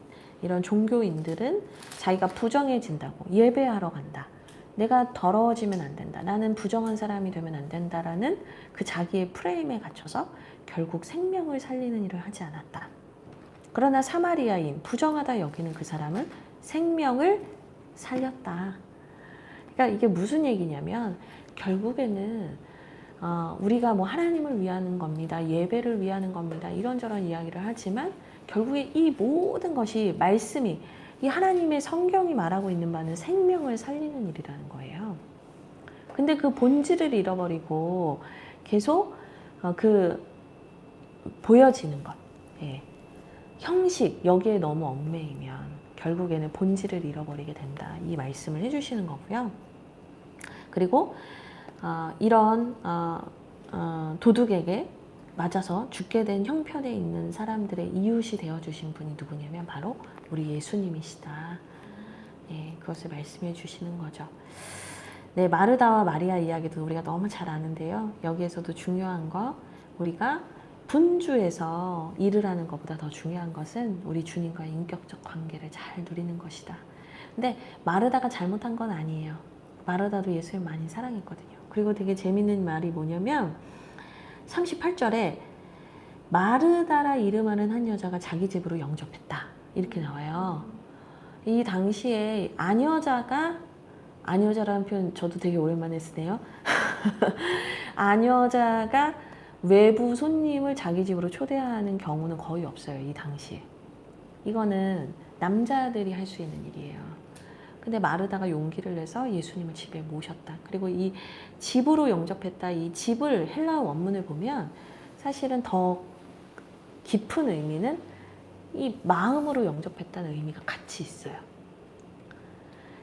Speaker 1: 이런 종교인들은 자기가 부정해진다고 예배하러 간다. 내가 더러워지면 안 된다. 나는 부정한 사람이 되면 안 된다라는 그 자기의 프레임에 갇혀서 결국 생명을 살리는 일을 하지 않았다. 그러나 사마리아인, 부정하다 여기는 그 사람은 생명을 살렸다. 그러니까 이게 무슨 얘기냐면 결국에는 우리가 뭐 하나님을 위하는 겁니다. 예배를 위하는 겁니다. 이런저런 이야기를 하지만 결국에 이 모든 것이 말씀이 이 하나님의 성경이 말하고 있는 바는 생명을 살리는 일이라는 거예요. 근데 그 본질을 잃어버리고 계속 그 보여지는 것, 예. 형식 여기에 너무 얽매이면 결국에는 본질을 잃어버리게 된다. 이 말씀을 해주시는 거고요. 그리고 이런 도둑에게 맞아서 죽게 된 형편에 있는 사람들의 이웃이 되어주신 분이 누구냐면 바로 우리 예수님이시다. 네, 그것을 말씀해 주시는 거죠. 네, 마르다와 마리아 이야기도 우리가 너무 잘 아는데요. 여기에서도 중요한 거, 우리가 분주해서 일을 하는 것보다 더 중요한 것은 우리 주님과의 인격적 관계를 잘 누리는 것이다. 근데 마르다가 잘못한 건 아니에요. 마르다도 예수님 많이 사랑했거든요. 그리고 되게 재밌는 말이 뭐냐면 38절에 마르다라 이름하는 한 여자가 자기 집으로 영접했다. 이렇게 나와요. 이 당시에 아녀자라는 표현 저도 되게 오랜만에 쓰네요. 아녀자가 외부 손님을 자기 집으로 초대하는 경우는 거의 없어요. 이 당시에. 이거는 남자들이 할 수 있는 일이에요. 근데 마르다가 용기를 내서 예수님을 집에 모셨다. 그리고 이 집으로 영접했다. 이 집을 헬라어 원문을 보면 사실은 더 깊은 의미는 이 마음으로 영접했다는 의미가 같이 있어요.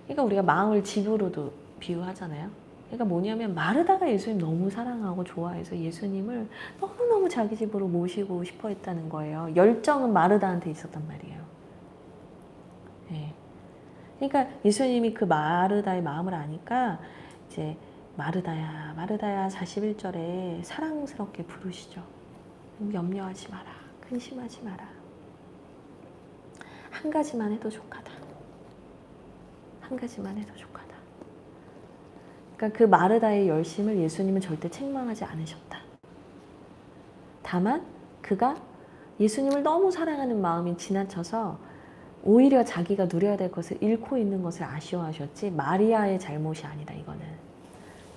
Speaker 1: 그러니까 우리가 마음을 집으로도 비유하잖아요. 그러니까 뭐냐면 마르다가 예수님 너무 사랑하고 좋아해서 예수님을 너무너무 자기 집으로 모시고 싶어 했다는 거예요. 열정은 마르다한테 있었단 말이에요. 네. 그러니까 예수님이 그 마르다의 마음을 아니까 이제 마르다야, 마르다야 41절에 사랑스럽게 부르시죠. 염려하지 마라. 근심하지 마라. 한 가지만 해도 족하다. 한 가지만 해도 족하다. 그러니까 그 마르다의 열심을 예수님은 절대 책망하지 않으셨다. 다만 그가 예수님을 너무 사랑하는 마음이 지나쳐서 오히려 자기가 누려야 될 것을 잃고 있는 것을 아쉬워하셨지 마리아의 잘못이 아니다. 이거는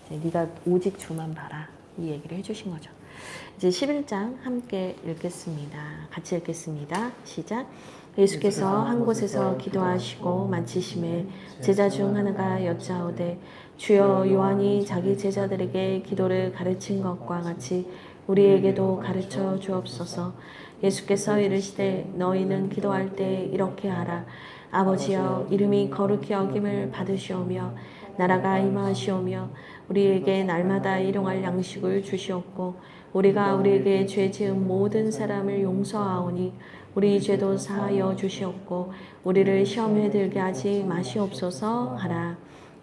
Speaker 1: 이제 네가 오직 주만 봐라. 이 얘기를 해주신 거죠. 이제 11장 함께 읽겠습니다. 같이 읽겠습니다. 시작. 예수께서 한 곳에서 기도하시고 마치심에 제자 중 하나가 여짜오되 주여 요한이 자기 제자들에게 기도를 가르친 것과 같이 우리에게도 가르쳐 주옵소서. 예수께서 이르시되 너희는 기도할 때 이렇게 하라. 아버지여 이름이 거룩히 여김을 받으시오며 나라가 임하시오며 우리에게 날마다 일용할 양식을 주시옵고 우리가 우리에게 죄 지은 모든 사람을 용서하오니 우리 죄도 사하여 주시옵고 우리를 시험에 들게 하지 마시옵소서 하라.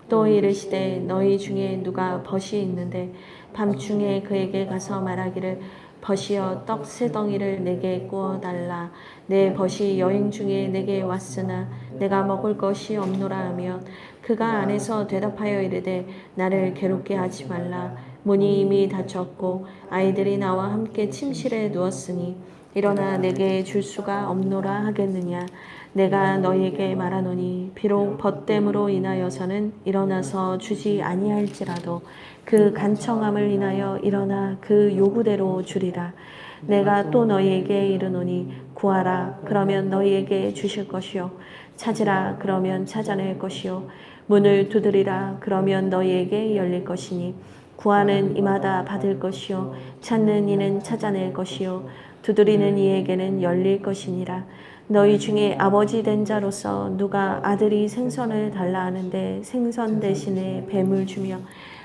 Speaker 1: 또 이르시되 너희 중에 누가 벗이 있는데 밤중에 그에게 가서 말하기를 벗이여 떡 세 덩이를 내게 구워달라. 내 벗이 여행 중에 내게 왔으나 내가 먹을 것이 없노라 하면 그가 안에서 대답하여 이르되 나를 괴롭게 하지 말라. 문이 이미 닫혔고 아이들이 나와 함께 침실에 누웠으니 일어나 내게 줄 수가 없노라 하겠느냐. 내가 너희에게 말하노니 비록 벗됨으로 인하여서는 일어나서 주지 아니할지라도 그 간청함을 인하여 일어나 그 요구대로 주리라. 내가 또 너희에게 이르노니 구하라 그러면 너희에게 주실 것이요 찾으라 그러면 찾아낼 것이요 문을 두드리라 그러면 너희에게 열릴 것이니 구하는 이마다 받을 것이요 찾는 이는 찾아낼 것이요 두드리는 이에게는 열릴 것이니라. 너희 중에 아버지 된 자로서 누가 아들이 생선을 달라 하는데 생선 대신에 뱀을 주며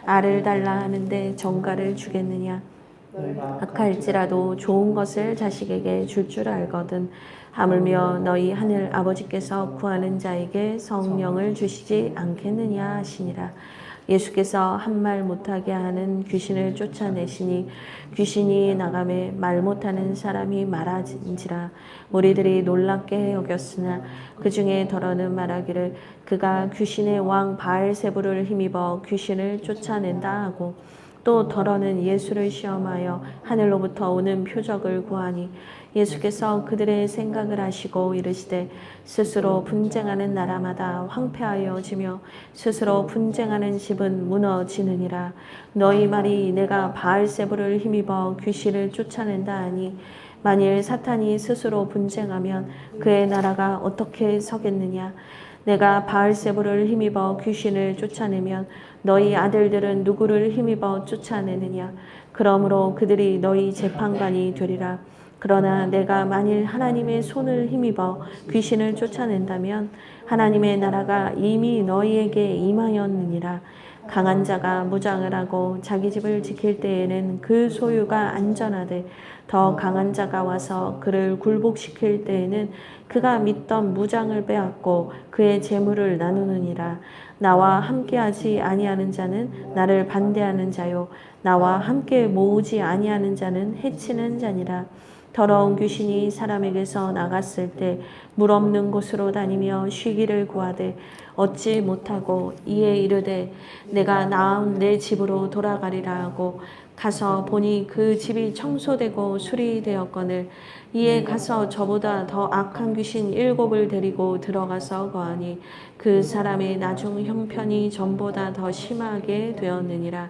Speaker 1: 알을 달라 하는데 정갈을 주겠느냐. 악할지라도 좋은 것을 자식에게 줄 줄 알거든. 하물며 너희 하늘 아버지께서 구하는 자에게 성령을 주시지 않겠느냐 하시니라. 예수께서 한 말 못하게 하는 귀신을 쫓아내시니 귀신이 나가매 말 못하는 사람이 말하는지라. 무리들이 놀랍게 여겼으나 그 중에 더러는 말하기를 그가 귀신의 왕 바알세불을 힘입어 귀신을 쫓아낸다 하고 또 더러는 예수를 시험하여 하늘로부터 오는 표적을 구하니 예수께서 그들의 생각을 아시고 이르시되 스스로 분쟁하는 나라마다 황폐하여지며 스스로 분쟁하는 집은 무너지느니라. 너희 말이 내가 바알세불을 힘입어 귀신을 쫓아낸다 하니 만일 사탄이 스스로 분쟁하면 그의 나라가 어떻게 서겠느냐. 내가 바알세불을 힘입어 귀신을 쫓아내면 너희 아들들은 누구를 힘입어 쫓아내느냐? 그러므로 그들이 너희 재판관이 되리라. 그러나 내가 만일 하나님의 손을 힘입어 귀신을 쫓아낸다면 하나님의 나라가 이미 너희에게 임하였느니라. 강한 자가 무장을 하고 자기 집을 지킬 때에는 그 소유가 안전하되 더 강한 자가 와서 그를 굴복시킬 때에는 그가 믿던 무장을 빼앗고 그의 재물을 나누느니라. 나와 함께하지 아니하는 자는 나를 반대하는 자요 나와 함께 모으지 아니하는 자는 해치는 자니라. 더러운 귀신이 사람에게서 나갔을 때 물 없는 곳으로 다니며 쉬기를 구하되 얻지 못하고 이에 이르되 내가 나은 내 집으로 돌아가리라 하고 가서 보니 그 집이 청소되고 수리되었거늘 이에 가서 저보다 더 악한 귀신 7을 데리고 들어가서 거하니 그 사람의 나중 형편이 전보다 더 심하게 되었느니라.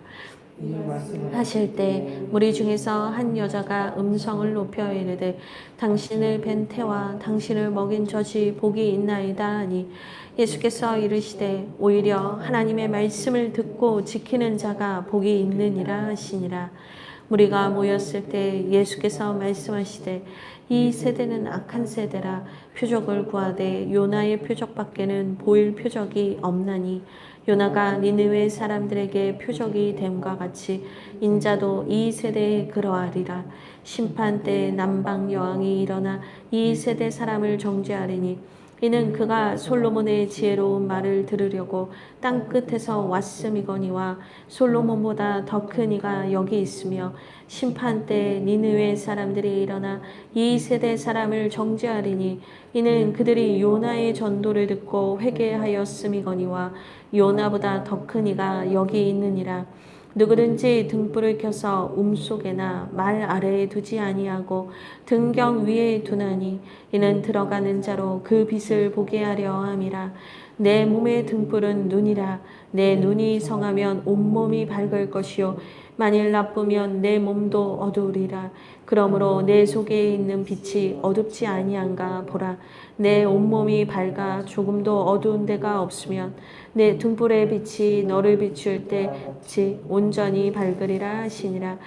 Speaker 1: 하실 때 무리 중에서 한 여자가 음성을 높여 이르되 당신을 뵌 태와 당신을 먹인 젖이 복이 있나이다 하니 예수께서 이르시되 오히려 하나님의 말씀을 듣고 지키는 자가 복이 있느니라 하시니라. 무리가 모였을 때 예수께서 말씀하시되 이 세대는 악한 세대라. 표적을 구하되 요나의 표적밖에는 보일 표적이 없나니 요나가 니느웨 사람들에게 표적이 됨과 같이 인자도 이 세대에 그러하리라. 심판 때 남방 여왕이 일어나 이 세대 사람을 정죄하리니 이는 그가 솔로몬의 지혜로운 말을 들으려고 땅 끝에서 왔음이거니와 솔로몬보다 더 큰 이가 여기 있으며 심판 때 니느웨 사람들이 일어나 이 세대 사람을 정죄하리니 이는 그들이 요나의 전도를 듣고 회개하였음이거니와 요나보다 더 큰 이가 여기 있느니라. 누구든지 등불을 켜서 속에나 말 아래에 두지 아니하고 등경 위에 두나니 이는 들어가는 자로 그 빛을 보게 하려 함이라. 내 몸의 등불은 눈이라. 내 눈이 성하면 온몸이 밝을 것이요 만일 나쁘면 내 몸도 어두우리라. 그러므로 내 속에 있는 빛이 어둡지 아니한가 보라. 내 온몸이 밝아 조금도 어두운 데가 없으면 내 등불의 빛이 너를 비출 때 온전히 밝으리라 하시니라.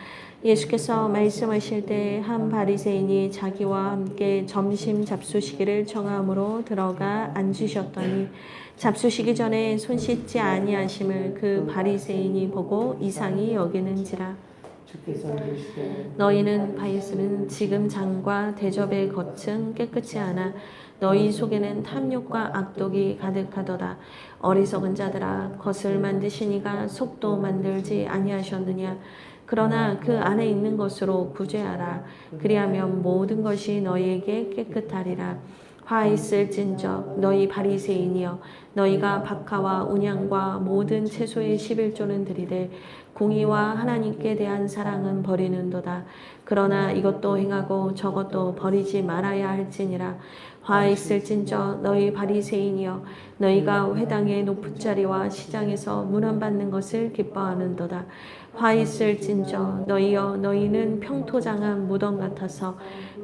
Speaker 1: 예수께서 말씀하실 때 한 바리새인이 자기와 함께 점심 잡수시기를 청함으로 들어가 앉으셨더니 잡수시기 전에 손 씻지 아니하심을 그 바리새인이 보고 이상히 여기는지라. 너희는 바이스는 지금 잔과 대접의 겉은 깨끗이 하나 너희 속에는 탐욕과 악독이 가득하도다. 어리석은 자들아 겉을 만드시니가 속도 만들지 아니하셨느냐. 그러나 그 안에 있는 것으로 구제하라. 그리하면 모든 것이 너희에게 깨끗하리라. 화 있을진저 너희 바리새인이여 너희가 박하와 운양과 모든 채소의 11조는 드리되 공의와 하나님께 대한 사랑은 버리는도다. 그러나 이것도 행하고 저것도 버리지 말아야 할지니라. 화 있을진저 너희 바리새인이여 너희가 회당의 높은 자리와 시장에서 문안받는 것을 기뻐하는도다. 화 있을진저 너희여 너희는 평토장한 무덤 같아서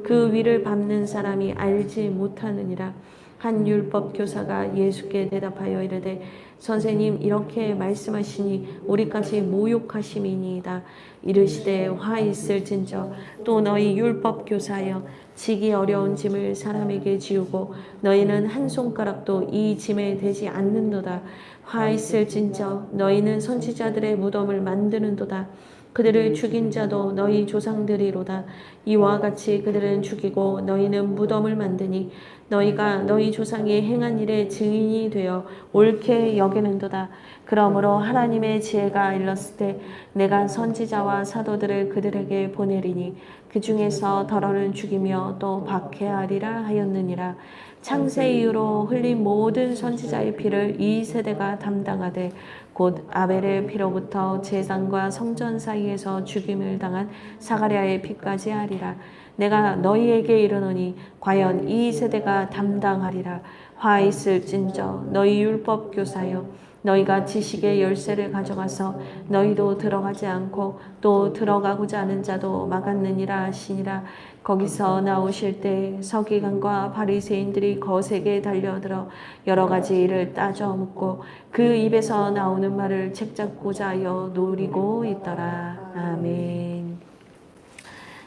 Speaker 1: 그 위를 밟는 사람이 알지 못하느니라. 한 율법 교사가 예수께 대답하여 이르되 선생님 이렇게 말씀하시니 우리까지 모욕하심이니이다. 이르시되 화 있을진저 또 너희 율법 교사여 지기 어려운 짐을 사람에게 지우고 너희는 한 손가락도 이 짐에 대지 않는도다. 화 있을진저 너희는 선지자들의 무덤을 만드는도다. 그들을 죽인 자도 너희 조상들이로다. 이와 같이 그들은 죽이고 너희는 무덤을 만드니 너희가 너희 조상이 행한 일의 증인이 되어 옳게 여기는도다. 그러므로 하나님의 지혜가 일렀을 때 내가 선지자와 사도들을 그들에게 보내리니 그 중에서 더러는 죽이며 또 박해하리라 하였느니라. 창세 이후로 흘린 모든 선지자의 피를 이 세대가 담당하되 곧 아벨의 피로부터 제단과 성전 사이에서 죽임을 당한 사가랴의 피까지 하리라. 내가 너희에게 이르노니 과연 이 세대가 담당하리라. 화 있을진저 너희 율법 교사여 너희가 지식의 열쇠를 가져가서 너희도 들어가지 않고 또 들어가고자 하는 자도 막았느니라 하시니라. 거기서 나오실 때 서기관과 바리새인들이 거세게 달려들어 여러 가지 일을 따져 묻고 그 입에서 나오는 말을 책잡고자 하여 노리고 있더라. 아멘.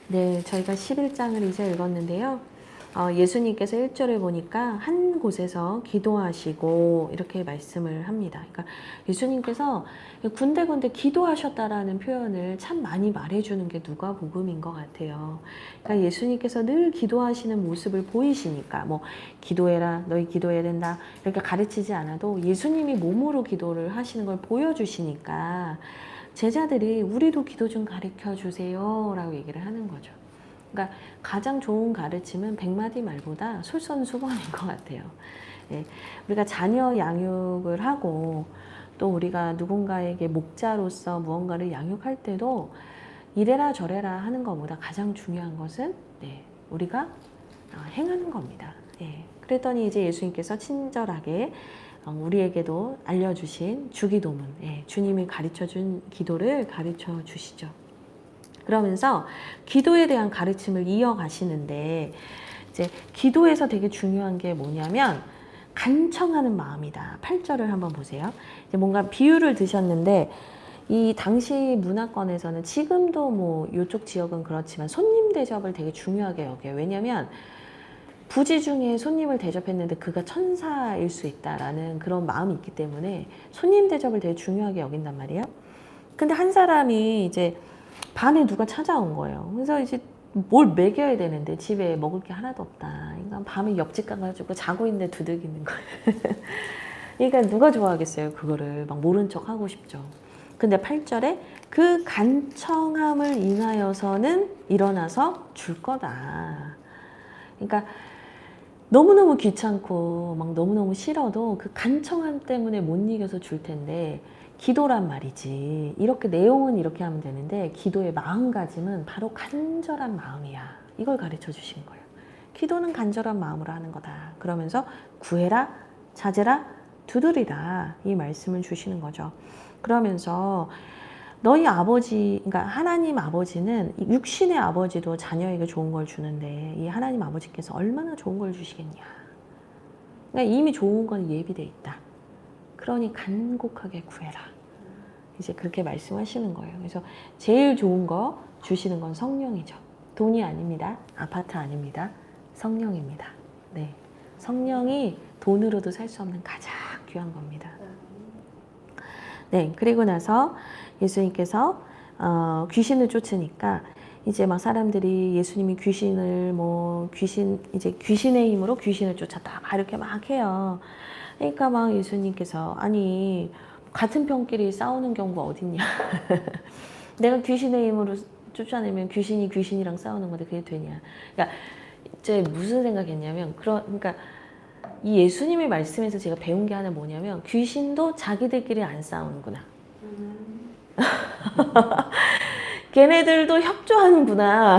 Speaker 1: 네, 저희가 11장을 이제 읽었는데요. 예수님께서 1절을 보니까 한 곳에서 기도하시고 이렇게 말씀을 합니다. 그러니까 예수님께서 군데군데 기도하셨다라는 표현을 참 많이 말해주는 게 누가복음인 것 같아요. 그러니까 예수님께서 늘 기도하시는 모습을 보이시니까 뭐 기도해라, 너희 기도해야 된다 이렇게 가르치지 않아도 예수님이 몸으로 기도를 하시는 걸 보여주시니까 제자들이 우리도 기도 좀 가르쳐 주세요 라고 얘기를 하는 거죠. 그러니까 가장 좋은 가르침은 100마디 말보다 솔선수범인 것 같아요. 예, 우리가 자녀 양육을 하고 또 우리가 누군가에게 목자로서 무언가를 양육할 때도 이래라 저래라 하는 것보다 가장 중요한 것은 우리가 행하는 겁니다. 예, 그랬더니 이제 예수님께서 친절하게 우리에게도 알려주신 주기도문, 주님이 가르쳐준 기도를 가르쳐 주시죠. 그러면서 기도에 대한 가르침을 이어가시는데 이제 기도에서 되게 중요한 게 뭐냐면 간청하는 마음이다. 8절을 한번 보세요. 이제 뭔가 비유를 드셨는데 이 당시 문화권에서는 지금도 뭐 이쪽 지역은 그렇지만 손님 대접을 되게 중요하게 여겨요. 왜냐면 부지 중에 손님을 대접했는데 그가 천사일 수 있다라는 그런 마음이 있기 때문에 손님 대접을 되게 중요하게 여긴단 말이에요. 근데 한 사람이 이제 밤에 누가 찾아온 거예요. 그래서 이제 뭘 먹여야 되는데 집에 먹을 게 하나도 없다. 그러니까 밤에 옆집 가가지고 자고 있는데 두들기는 거예요. 그러니까 누가 좋아하겠어요. 그거를 막 모른 척 하고 싶죠. 근데 8절에 그 간청함을 인하여서는 일어나서 줄 거다. 그러니까 너무너무 귀찮고 막 너무너무 싫어도 그 간청함 때문에 못 이겨서 줄 텐데 기도란 말이지. 이렇게 내용은 이렇게 하면 되는데 기도의 마음가짐은 바로 간절한 마음이야. 이걸 가르쳐 주신 거예요. 기도는 간절한 마음으로 하는 거다. 그러면서 구해라, 찾으라, 두드리라 이 말씀을 주시는 거죠. 그러면서 너희 아버지, 그러니까 하나님 아버지는 육신의 아버지도 자녀에게 좋은 걸 주는데 이 하나님 아버지께서 얼마나 좋은 걸 주시겠냐. 그러니까 이미 좋은 건 예비돼 있다. 그러니 간곡하게 구해라. 이제 그렇게 말씀하시는 거예요. 그래서 제일 좋은 거 주시는 건 성령이죠. 돈이 아닙니다. 아파트 아닙니다. 성령입니다. 네, 성령이 돈으로도 살 수 없는 가장 귀한 겁니다. 네, 그리고 나서 예수님께서 귀신을 쫓으니까 이제 막 사람들이 예수님이 귀신을 이제 귀신의 힘으로 귀신을 쫓았다 막 이렇게 막 해요. 그러니까 막 예수님께서 아니 같은 편끼리 싸우는 경우가 어딨냐. 내가 귀신의 힘으로 쫓아내면 귀신이 귀신이랑 싸우는 건데 그게 되냐. 그러니까 이제 무슨 생각했냐면 그러니까 이 예수님의 말씀에서 제가 배운 게 하나 뭐냐면 귀신도 자기들끼리 안 싸우는구나. 걔네들도 협조하는구나.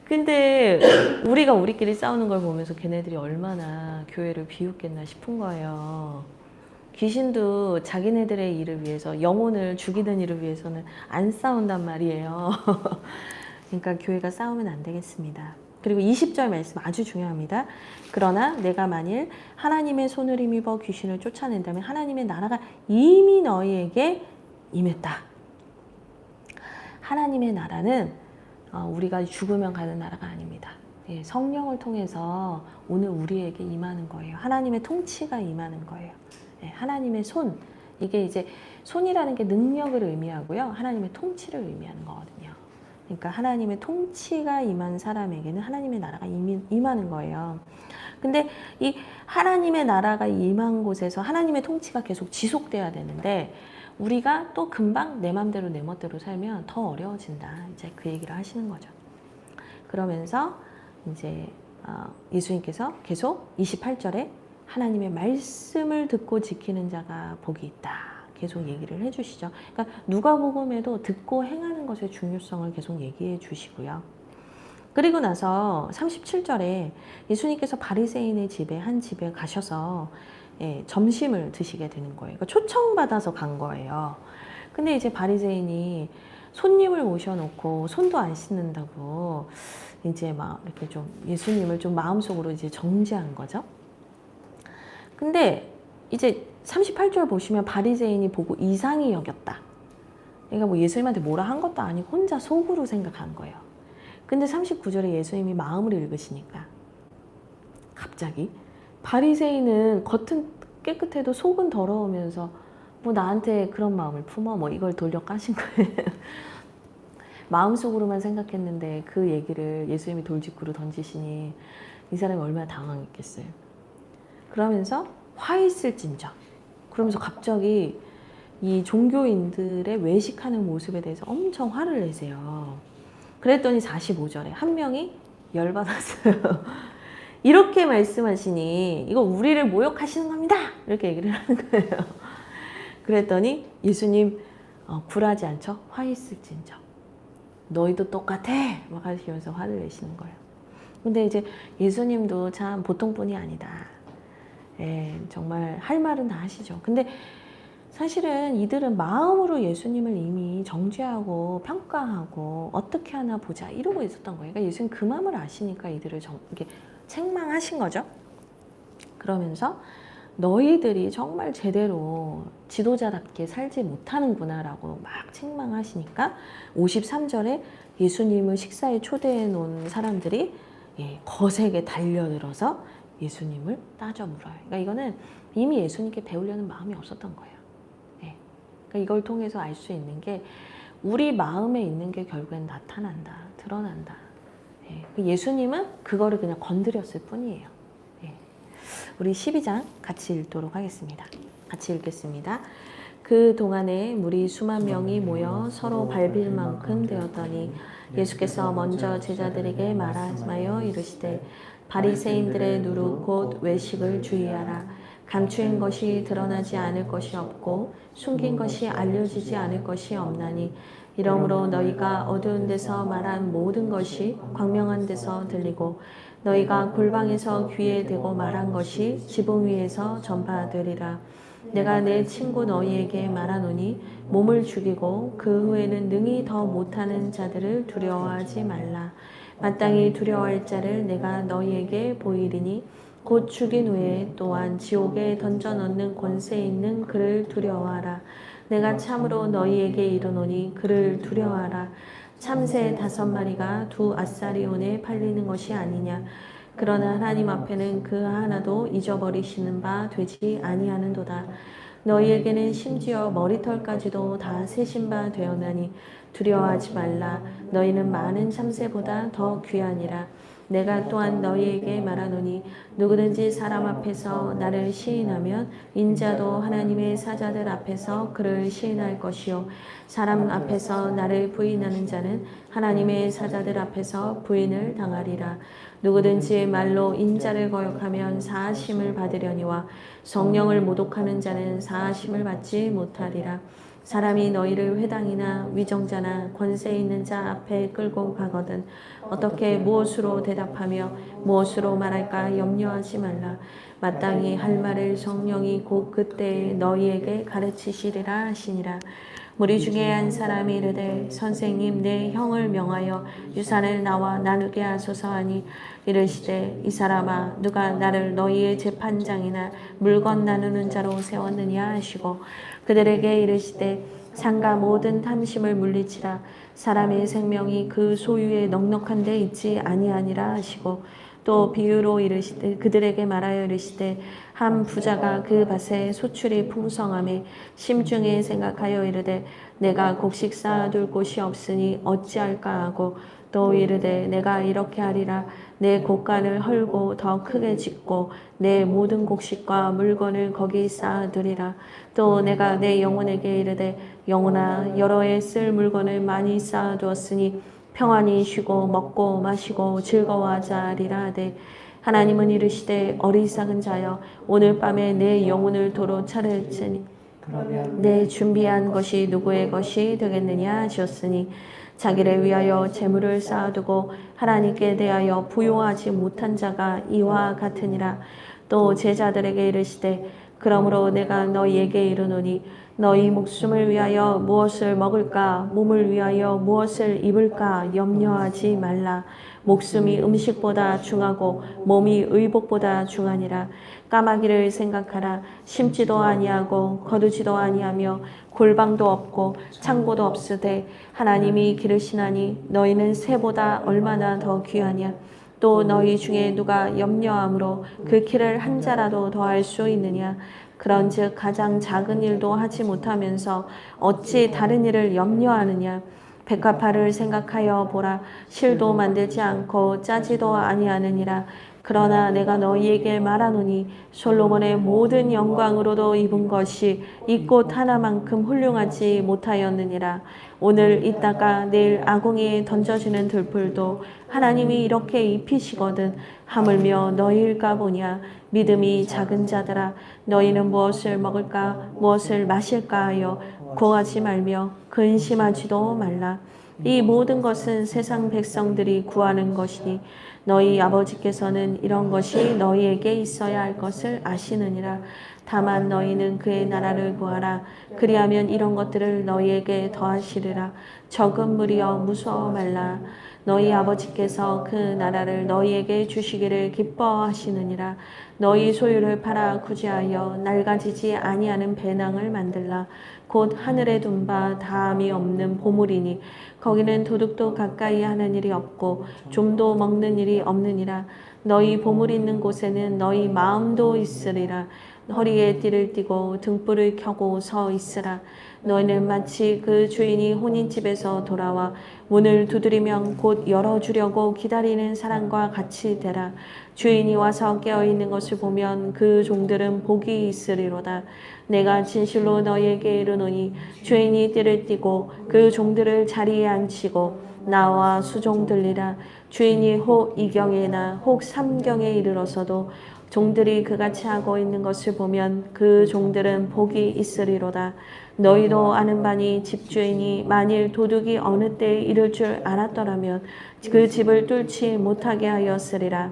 Speaker 1: 근데 우리가 우리끼리 싸우는 걸 보면서 걔네들이 얼마나 교회를 비웃겠나 싶은 거예요. 귀신도 자기네들의 일을 위해서 영혼을 죽이는 일을 위해서는 안 싸운단 말이에요. 그러니까 교회가 싸우면 안 되겠습니다. 그리고 20절 말씀 아주 중요합니다. 그러나 내가 만일 하나님의 손을 힘입어 귀신을 쫓아낸다면 하나님의 나라가 이미 너희에게 임했다. 하나님의 나라는 우리가 죽으면 가는 나라가 아닙니다. 예, 성령을 통해서 오늘 우리에게 임하는 거예요. 하나님의 통치가 임하는 거예요. 예, 하나님의 손, 이게 이제 손이라는 게 능력을 의미하고요. 하나님의 통치를 의미하는 거거든요. 그러니까 하나님의 통치가 임한 사람에게는 하나님의 나라가 임하는 거예요. 근데 이 하나님의 나라가 임한 곳에서 하나님의 통치가 계속 지속돼야 되는데 우리가 또 금방 내 맘대로 내 멋대로 살면 더 어려워진다. 이제 그 얘기를 하시는 거죠. 그러면서 이제 예수님께서 계속 28절에 하나님의 말씀을 듣고 지키는 자가 복이 있다. 계속 얘기를 해주시죠. 그러니까 누가복음에도 듣고 행하는 것의 중요성을 계속 얘기해 주시고요. 그리고 나서 37절에 예수님께서 바리새인의 집에 한 집에 가셔서 예, 점심을 드시게 되는 거예요. 그러니까 초청받아서 간 거예요. 근데 이제 바리새인이 손님을 모셔놓고 손도 안 씻는다고 이제 막 이렇게 좀 예수님을 좀 마음속으로 이제 정죄한 거죠. 근데 이제 38절 보시면 바리새인이 보고 이상히 여겼다. 그러니까 뭐 예수님한테 뭐라 한 것도 아니고 혼자 속으로 생각한 거예요. 근데 39절에 예수님이 마음을 읽으시니까 갑자기 바리새인은 겉은 깨끗해도 속은 더러우면서 뭐 나한테 그런 마음을 품어 뭐 이걸 돌려 까신 거예요. 마음속으로만 생각했는데 그 얘기를 예수님이 돌직구로 던지시니 이 사람이 얼마나 당황했겠어요. 그러면서 화 있을진저. 그러면서 갑자기 이 종교인들의 외식하는 모습에 대해서 엄청 화를 내세요. 그랬더니 45절에 한 명이 열받았어요. 이렇게 말씀하시니 이거 우리를 모욕하시는 겁니다. 이렇게 얘기를 하는 거예요. 그랬더니 예수님 굴하지 않죠? 화 있을진저. 너희도 똑같아. 막 하시면서 화를 내시는 거예요. 근데 이제 예수님도 참 보통 분이 아니다. 예, 정말 할 말은 다 하시죠. 근데 사실은 이들은 마음으로 예수님을 이미 정죄하고 평가하고 어떻게 하나 보자 이러고 있었던 거예요. 그러니까 예수님 그 마음을 아시니까 이들을 이렇게 책망하신 거죠. 그러면서 너희들이 정말 제대로 지도자답게 살지 못하는구나 라고 막 책망하시니까 53절에 예수님을 식사에 초대해 놓은 사람들이 거세게 달려들어서 예수님을 따져 물어요. 그러니까 이거는 이미 예수님께 배우려는 마음이 없었던 거예요. 그러니까 이걸 통해서 알 수 있는 게 우리 마음에 있는 게 결국엔 나타난다, 드러난다. 예수님은 그거를 그냥 건드렸을 뿐이에요. 우리 12장 같이 읽도록 하겠습니다. 같이 읽겠습니다. 그 동안에 무리 수만 명이 모여 서로 밟을 만큼 되었더니 예수께서 먼저 제자들에게 말하여 이르시되 바리새인들의 누루 곧 외식을 주의하라. 감추인 것이 드러나지 않을 것이 없고 숨긴 것이 알려지지 않을 것이 없나니 이러므로 너희가 어두운 데서 말한 모든 것이 광명한 데서 들리고 너희가 골방에서 귀에 대고 말한 것이 지붕 위에서 전파되리라. 내가 내 친구 너희에게 말하노니 몸을 죽이고 그 후에는 능히 더 못하는 자들을 두려워하지 말라. 마땅히 두려워할 자를 내가 너희에게 보이리니 곧 죽인 후에 또한 지옥에 던져 넣는 권세 있는 그를 두려워하라. 내가 참으로 너희에게 이르노니 그를 두려워하라. 참새 5마리가 2아사리온에 팔리는 것이 아니냐. 그러나 하나님 앞에는 그 하나도 잊어버리시는 바 되지 아니하는도다. 너희에게는 심지어 머리털까지도 다 세신 바 되었나니 두려워하지 말라. 너희는 많은 참새보다 더 귀하니라. 내가 또한 너희에게 말하노니 누구든지 사람 앞에서 나를 시인하면 인자도 하나님의 사자들 앞에서 그를 시인할 것이요 사람 앞에서 나를 부인하는 자는 하나님의 사자들 앞에서 부인을 당하리라. 누구든지 말로 인자를 거역하면 사하심을 받으려니와 성령을 모독하는 자는 사하심을 받지 못하리라. 사람이 너희를 회당이나 위정자나 권세 있는 자 앞에 끌고 가거든 어떻게 무엇으로 대답하며 무엇으로 말할까 염려하지 말라. 마땅히 할 말을 성령이 곧 그때에 너희에게 가르치시리라 하시니라. 무리 중에 한 사람이 이르되 선생님 내 형을 명하여 유산을 나와 나누게 하소서 하니 이르시되 이 사람아 누가 나를 너희의 재판장이나 물건 나누는 자로 세웠느냐 하시고 그들에게 이르시되 상가 모든 탐심을 물리치라. 사람의 생명이 그 소유에 넉넉한 데 있지 아니하니라 하시고 또 비유로 이르시되 그들에게 말하여 이르시되 한 부자가 그 밭에 소출이 풍성함에 심중에 생각하여 이르되 내가 곡식 쌓아둘 곳이 없으니 어찌할까 하고 또 이르되 내가 이렇게 하리라. 내 곳간을 헐고 더 크게 짓고 내 모든 곡식과 물건을 거기 쌓아두리라. 또 내가 내 영혼에게 이르되 영혼아 여러 해 쓸 물건을 많이 쌓아두었으니 평안히 쉬고 먹고 마시고 즐거워하자 하리라 하되 하나님은 이르시되 어리석은 자여 오늘 밤에 내 영혼을 도로 차릴지니 내 준비한 것이 누구의 것이 되겠느냐 하셨으니 자기를 위하여 재물을 쌓아두고 하나님께 대하여 부요하지 못한 자가 이와 같으니라. 또 제자들에게 이르시되 그러므로 내가 너희에게 이르노니 너희 목숨을 위하여 무엇을 먹을까 몸을 위하여 무엇을 입을까 염려하지 말라. 목숨이 음식보다 중하고 몸이 의복보다 중하니라. 까마귀를 생각하라. 심지도 아니하고 거두지도 아니하며 골방도 없고 창고도 없으되 하나님이 기르시나니 너희는 새보다 얼마나 더 귀하냐. 또 너희 중에 누가 염려함으로 그 키를 한 자라도 더할 수 있느냐. 그런즉 가장 작은 일도 하지 못하면서 어찌 다른 일을 염려하느냐. 백합화를 생각하여 보라. 실도 만들지 않고 짜지도 아니하느니라. 그러나 내가 너희에게 말하노니 솔로몬의 모든 영광으로도 입은 것이 이 꽃 하나만큼 훌륭하지 못하였느니라. 오늘 있다가 내일 아궁이에 던져지는 들풀도 하나님이 이렇게 입히시거든 하물며 너희일까 보냐. 믿음이 작은 자들아 너희는 무엇을 먹을까 무엇을 마실까 하여 구하지 말며 근심하지도 말라. 이 모든 것은 세상 백성들이 구하는 것이니 너희 아버지께서는 이런 것이 너희에게 있어야 할 것을 아시느니라. 다만 너희는 그의 나라를 구하라. 그리하면 이런 것들을 너희에게 더하시리라. 적은 무리여 무서워 말라. 너희 아버지께서 그 나라를 너희에게 주시기를 기뻐하시느니라. 너희 소유를 팔아 구제하여 낡아지지 아니하는 배낭을 만들라. 곧 하늘에 둔 바 다함이 없는 보물이니 거기는 도둑도 가까이 하는 일이 없고 좀도 먹는 일이 없느니라. 너희 보물 있는 곳에는 너희 마음도 있으리라. 허리에 띠를 띠고 등불을 켜고 서 있으라. 너희는 마치 그 주인이 혼인집에서 돌아와 문을 두드리면 곧 열어주려고 기다리는 사람과 같이 되라. 주인이 와서 깨어있는 것을 보면 그 종들은 복이 있으리로다. 내가 진실로 너희에게 이르노니 주인이 띠를 띠고 그 종들을 자리에 앉히고 나와 수종들리라. 주인이 혹 2경에나 혹 3경에 이르러서도 종들이 그같이 하고 있는 것을 보면 그 종들은 복이 있으리로다. 너희도 아는 바니 집주인이 만일 도둑이 어느 때에 이를 줄 알았더라면 그 집을 뚫지 못하게 하였으리라.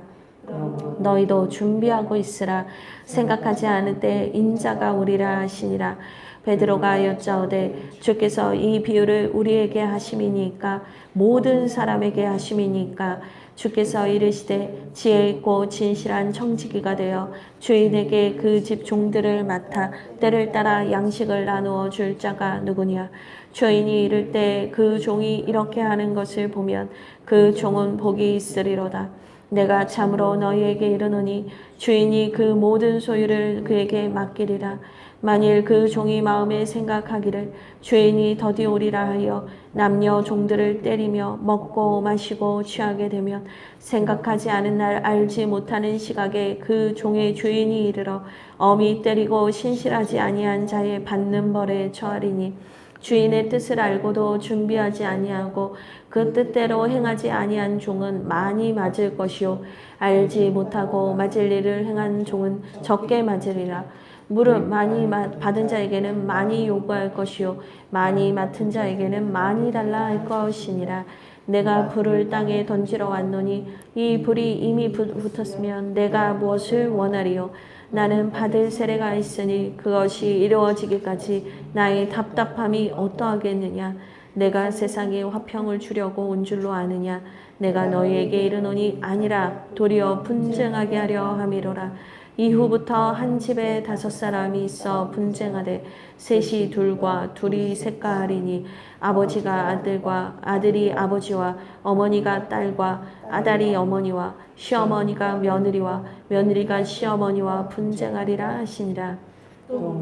Speaker 1: 너희도 준비하고 있으라. 생각하지 않을 때 인자가 오리라 하시니라. 베드로가 여짜오되 주께서 이 비유를 우리에게 하심이니까 모든 사람에게 하심이니까. 주께서 이르시되 지혜 있고 진실한 청지기가 되어 주인에게 그 집 종들을 맡아 때를 따라 양식을 나누어 줄 자가 누구냐. 주인이 이를 때 그 종이 이렇게 하는 것을 보면 그 종은 복이 있으리로다. 내가 참으로 너희에게 이르노니 주인이 그 모든 소유를 그에게 맡기리라. 만일 그 종이 마음에 생각하기를 주인이 더디 오리라 하여 남녀 종들을 때리며 먹고 마시고 취하게 되면 생각하지 않은 날 알지 못하는 시각에 그 종의 주인이 이르러 엄히 때리고 신실하지 아니한 자의 받는 벌에 처하리니 주인의 뜻을 알고도 준비하지 아니하고 그 뜻대로 행하지 아니한 종은 많이 맞을 것이요 알지 못하고 맞을 일을 행한 종은 적게 맞으리라. 무릇 많이 받은 자에게는 많이 요구할 것이요 많이 맡은 자에게는 많이 달라 할 것이니라. 내가 불을 땅에 던지러 왔노니 이 불이 이미 붙었으면 내가 무엇을 원하리요. 나는 받을 세례가 있으니 그것이 이루어지기까지 나의 답답함이 어떠하겠느냐. 내가 세상에 화평을 주려고 온 줄로 아느냐. 내가 너희에게 이르노니 아니라 도리어 분쟁하게 하려 함이로라. 이후부터 한 집에 5사람이 있어 분쟁하되 셋이 둘과 둘이 셋과 하리니 아버지가 아들과 아들이 아버지와 어머니가 딸과 아달이 어머니와 시어머니가 며느리와 며느리가 시어머니와 분쟁하리라 하시니라.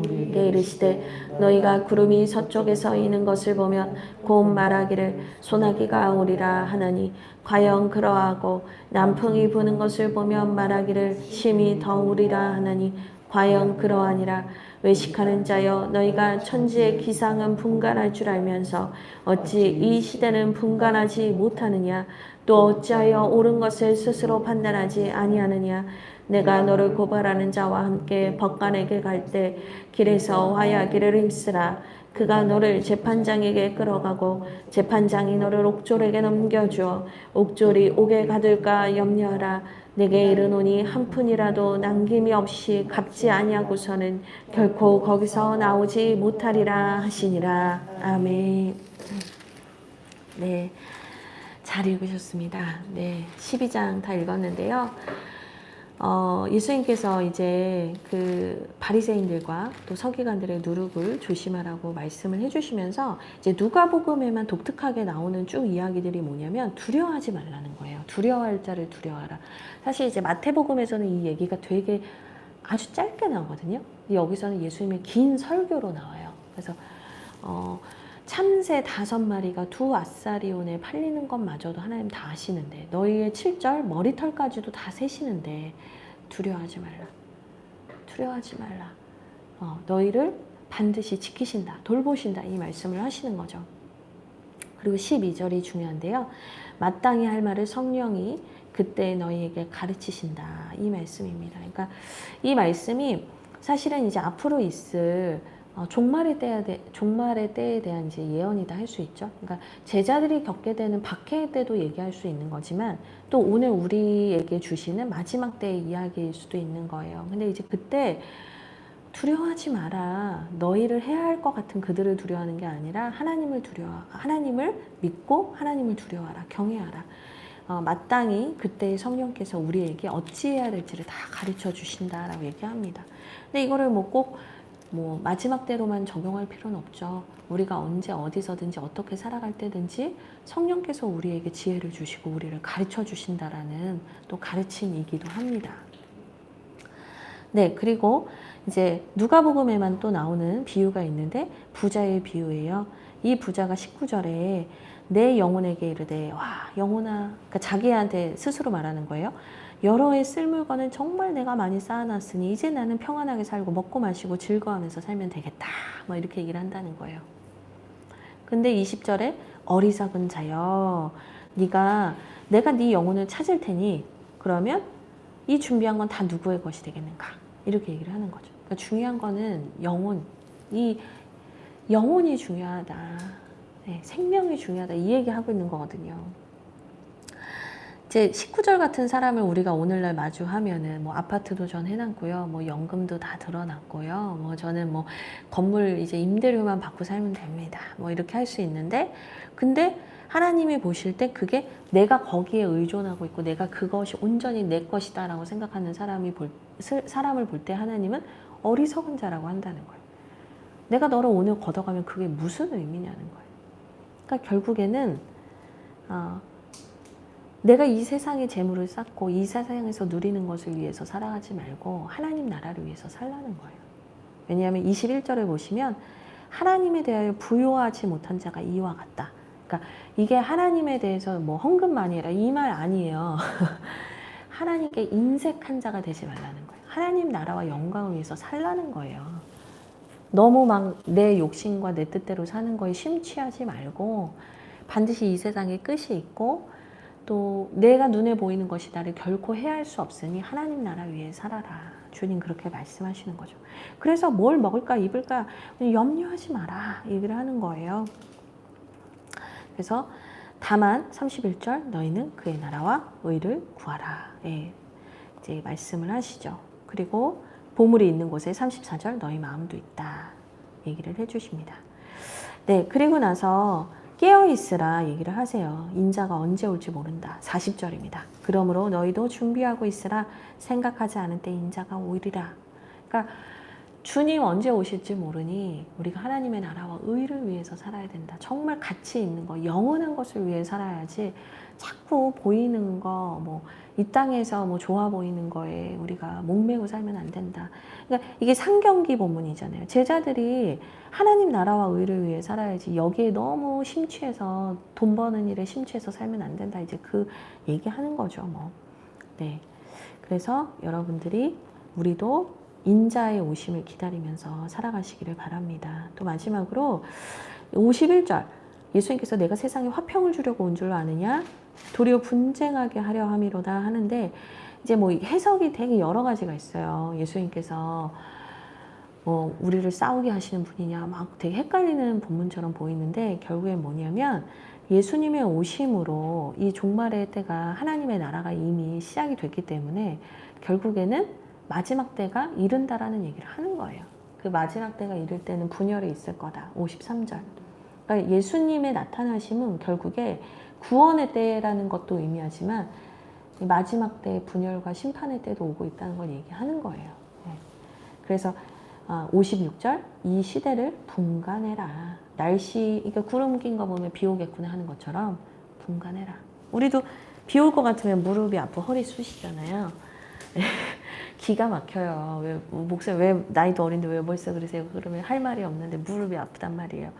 Speaker 1: 이게 이르시되 너희가 구름이 서쪽에서 이는 것을 보면 곧 말하기를 소나기가 오리라 하나니 과연 그러하고 남풍이 부는 것을 보면 말하기를 심히 더우리라 하나니 과연 그러하니라. 외식하는 자여 너희가 천지의 기상은 분간할 줄 알면서 어찌 이 시대는 분간하지 못하느냐. 또 어찌하여 옳은 것을 스스로 판단하지 아니하느냐. 내가 너를 고발하는 자와 함께 법관에게 갈 때 길에서 화해하기를 힘쓰라. 그가 너를 재판장에게 끌어가고 재판장이 너를 옥졸에게 넘겨주어 옥졸이 옥에 가둘까 염려하라. 내게 이르노니 한 푼이라도 남김이 없이 갚지 아니하고서는 결코 거기서 나오지 못하리라 하시니라. 아멘. 네, 잘 읽으셨습니다. 네, 12장 다 읽었는데요. 예수님께서 이제 그 바리새인들과 또 서기관들의 누룩을 조심하라고 말씀을 해주시면서 이제 누가복음에만 독특하게 나오는 쭉 이야기들이 뭐냐면 두려워하지 말라는 거예요. 두려워할 자를 두려워하라. 사실 이제 마태복음에서는 이 얘기가 되게 아주 짧게 나오거든요. 여기서는 예수님의 긴 설교로 나와요. 그래서 참새 5마리가 2아사리온에 팔리는 것마저도 하나님 다 아시는데 너희의 7절 머리털까지도 다 세시는데 두려워하지 말라. 두려워하지 말라. 너희를 반드시 지키신다. 돌보신다. 이 말씀을 하시는 거죠. 그리고 12절이 중요한데요. 마땅히 할 말을 성령이 그때 너희에게 가르치신다. 이 말씀입니다. 그러니까 이 말씀이 사실은 이제 앞으로 있을 종말의 때에 대한 이제 예언이다 할 수 있죠. 그러니까 제자들이 겪게 되는 박해의 때도 얘기할 수 있는 거지만 또 오늘 우리에게 주시는 마지막 때의 이야기일 수도 있는 거예요. 근데 이제 그때 두려워하지 마라. 너희를 해야 할 것 같은 그들을 두려워하는 게 아니라 하나님을 믿고 하나님을 두려워하라. 경외하라. 마땅히 그때 성령께서 우리에게 어찌해야 될지를 다 가르쳐 주신다라고 얘기합니다. 근데 이거를 꼭 마지막 때로만 적용할 필요는 없죠. 우리가 언제 어디서든지 어떻게 살아갈 때든지 성령께서 우리에게 지혜를 주시고 우리를 가르쳐 주신다라는 또 가르침이기도 합니다. 네, 그리고 이제 누가복음에만 또 나오는 비유가 있는데 부자의 비유예요. 이 부자가 19절에 내 영혼에게 이르되 와 영혼아, 그러니까 자기한테 스스로 말하는 거예요. 여러 해 쓸 물건은 정말 내가 많이 쌓아놨으니 이제 나는 평안하게 살고 먹고 마시고 즐거워하면서 살면 되겠다. 이렇게 얘기를 한다는 거예요. 근데 20절에 어리석은 자여 내가 네 영혼을 찾을 테니 그러면 이 준비한 건 다 누구의 것이 되겠는가? 이렇게 얘기를 하는 거죠. 그러니까 중요한 거는 이 영혼이 중요하다. 네, 생명이 중요하다. 이 얘기하고 있는 거거든요. 이제 19절 같은 사람을 우리가 오늘날 마주하면은 아파트도 전 해놨고요. 연금도 다 들어놨고요. 저는 건물 이제 임대료만 받고 살면 됩니다. 이렇게 할 수 있는데 근데 하나님이 보실 때 그게 내가 거기에 의존하고 있고 내가 그것이 온전히 내 것이다라고 생각하는 사람을 볼 때 하나님은 어리석은 자라고 한다는 거예요. 내가 너를 오늘 걷어가면 그게 무슨 의미냐는 거예요. 그러니까 결국에는 내가 이 세상의 재물을 쌓고 이 세상에서 누리는 것을 위해서 살아가지 말고 하나님 나라를 위해서 살라는 거예요. 왜냐하면 21절에 보시면 하나님에 대하여 부요하지 못한 자가 이와 같다. 그러니까 이게 하나님에 대해서 헌금만이 아니라 이 말 아니에요. 하나님께 인색한 자가 되지 말라는 거예요. 하나님 나라와 영광을 위해서 살라는 거예요. 너무 내 욕심과 내 뜻대로 사는 거에 심취하지 말고 반드시 이 세상에 끝이 있고 또 내가 눈에 보이는 것이 나를 결코 해할 수 없으니 하나님 나라 위에 살아라. 주님 그렇게 말씀하시는 거죠. 그래서 뭘 먹을까 입을까 염려하지 마라 얘기를 하는 거예요. 그래서 다만 31절 너희는 그의 나라와 의를 구하라. 예, 이제 말씀을 하시죠. 그리고 보물이 있는 곳에 34절 너희 마음도 있다 얘기를 해주십니다. 네, 그리고 나서 깨어있으라 얘기를 하세요. 인자가 언제 올지 모른다. 40절입니다. 그러므로 너희도 준비하고 있으라. 생각하지 않은 때 인자가 오리라. 그러니까 주님 언제 오실지 모르니 우리가 하나님의 나라와 의를 위해서 살아야 된다. 정말 가치 있는 거, 영원한 것을 위해 살아야지 자꾸 보이는 거, 이 땅에서 좋아 보이는 거에 우리가 목매고 살면 안 된다. 그러니까 이게 상경기 본문이잖아요. 제자들이 하나님 나라와 의를 위해 살아야지 여기에 너무 심취해서 돈 버는 일에 심취해서 살면 안 된다. 이제 그 얘기하는 거죠. 네. 그래서 여러분들이 우리도 인자의 오심을 기다리면서 살아가시기를 바랍니다. 또 마지막으로 51절 예수님께서 내가 세상에 화평을 주려고 온 줄로 아느냐? 도리어 분쟁하게 하려 함이로다 하는데 이제 해석이 되게 여러 가지가 있어요. 예수님께서 우리를 싸우게 하시는 분이냐 막 되게 헷갈리는 본문처럼 보이는데 결국엔 뭐냐면 예수님의 오심으로 이 종말의 때가 하나님의 나라가 이미 시작이 됐기 때문에 결국에는 마지막 때가 이른다라는 얘기를 하는 거예요. 그 마지막 때가 이를 때는 분열이 있을 거다. 53절. 그러니까 예수님의 나타나심은 결국에 구원의 때라는 것도 의미하지만 마지막 때의 분열과 심판의 때도 오고 있다는 걸 얘기하는 거예요. 그래서 56절 이 시대를 분간해라. 날씨 그러니까 구름 낀 거 보면 비 오겠구나 하는 것처럼 분간해라. 우리도 비 올 것 같으면 무릎이 아프고 허리 쑤시잖아요. 기가 막혀요. 왜 목사님 왜 나이도 어린데 왜 벌써 그러세요? 그러면 할 말이 없는데 무릎이 아프단 말이에요.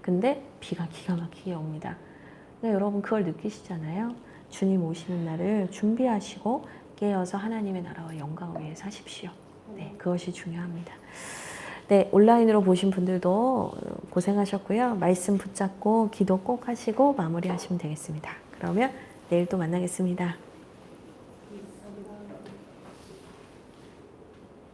Speaker 1: 근데 비가 기가 막히게 옵니다. 근데 여러분 그걸 느끼시잖아요. 주님 오시는 날을 준비하시고 깨어서 하나님의 나라와 영광을 위해 사십시오. 네, 그것이 중요합니다. 네, 온라인으로 보신 분들도 고생하셨고요. 말씀 붙잡고 기도 꼭 하시고 마무리하시면 되겠습니다. 그러면 내일 또 만나겠습니다.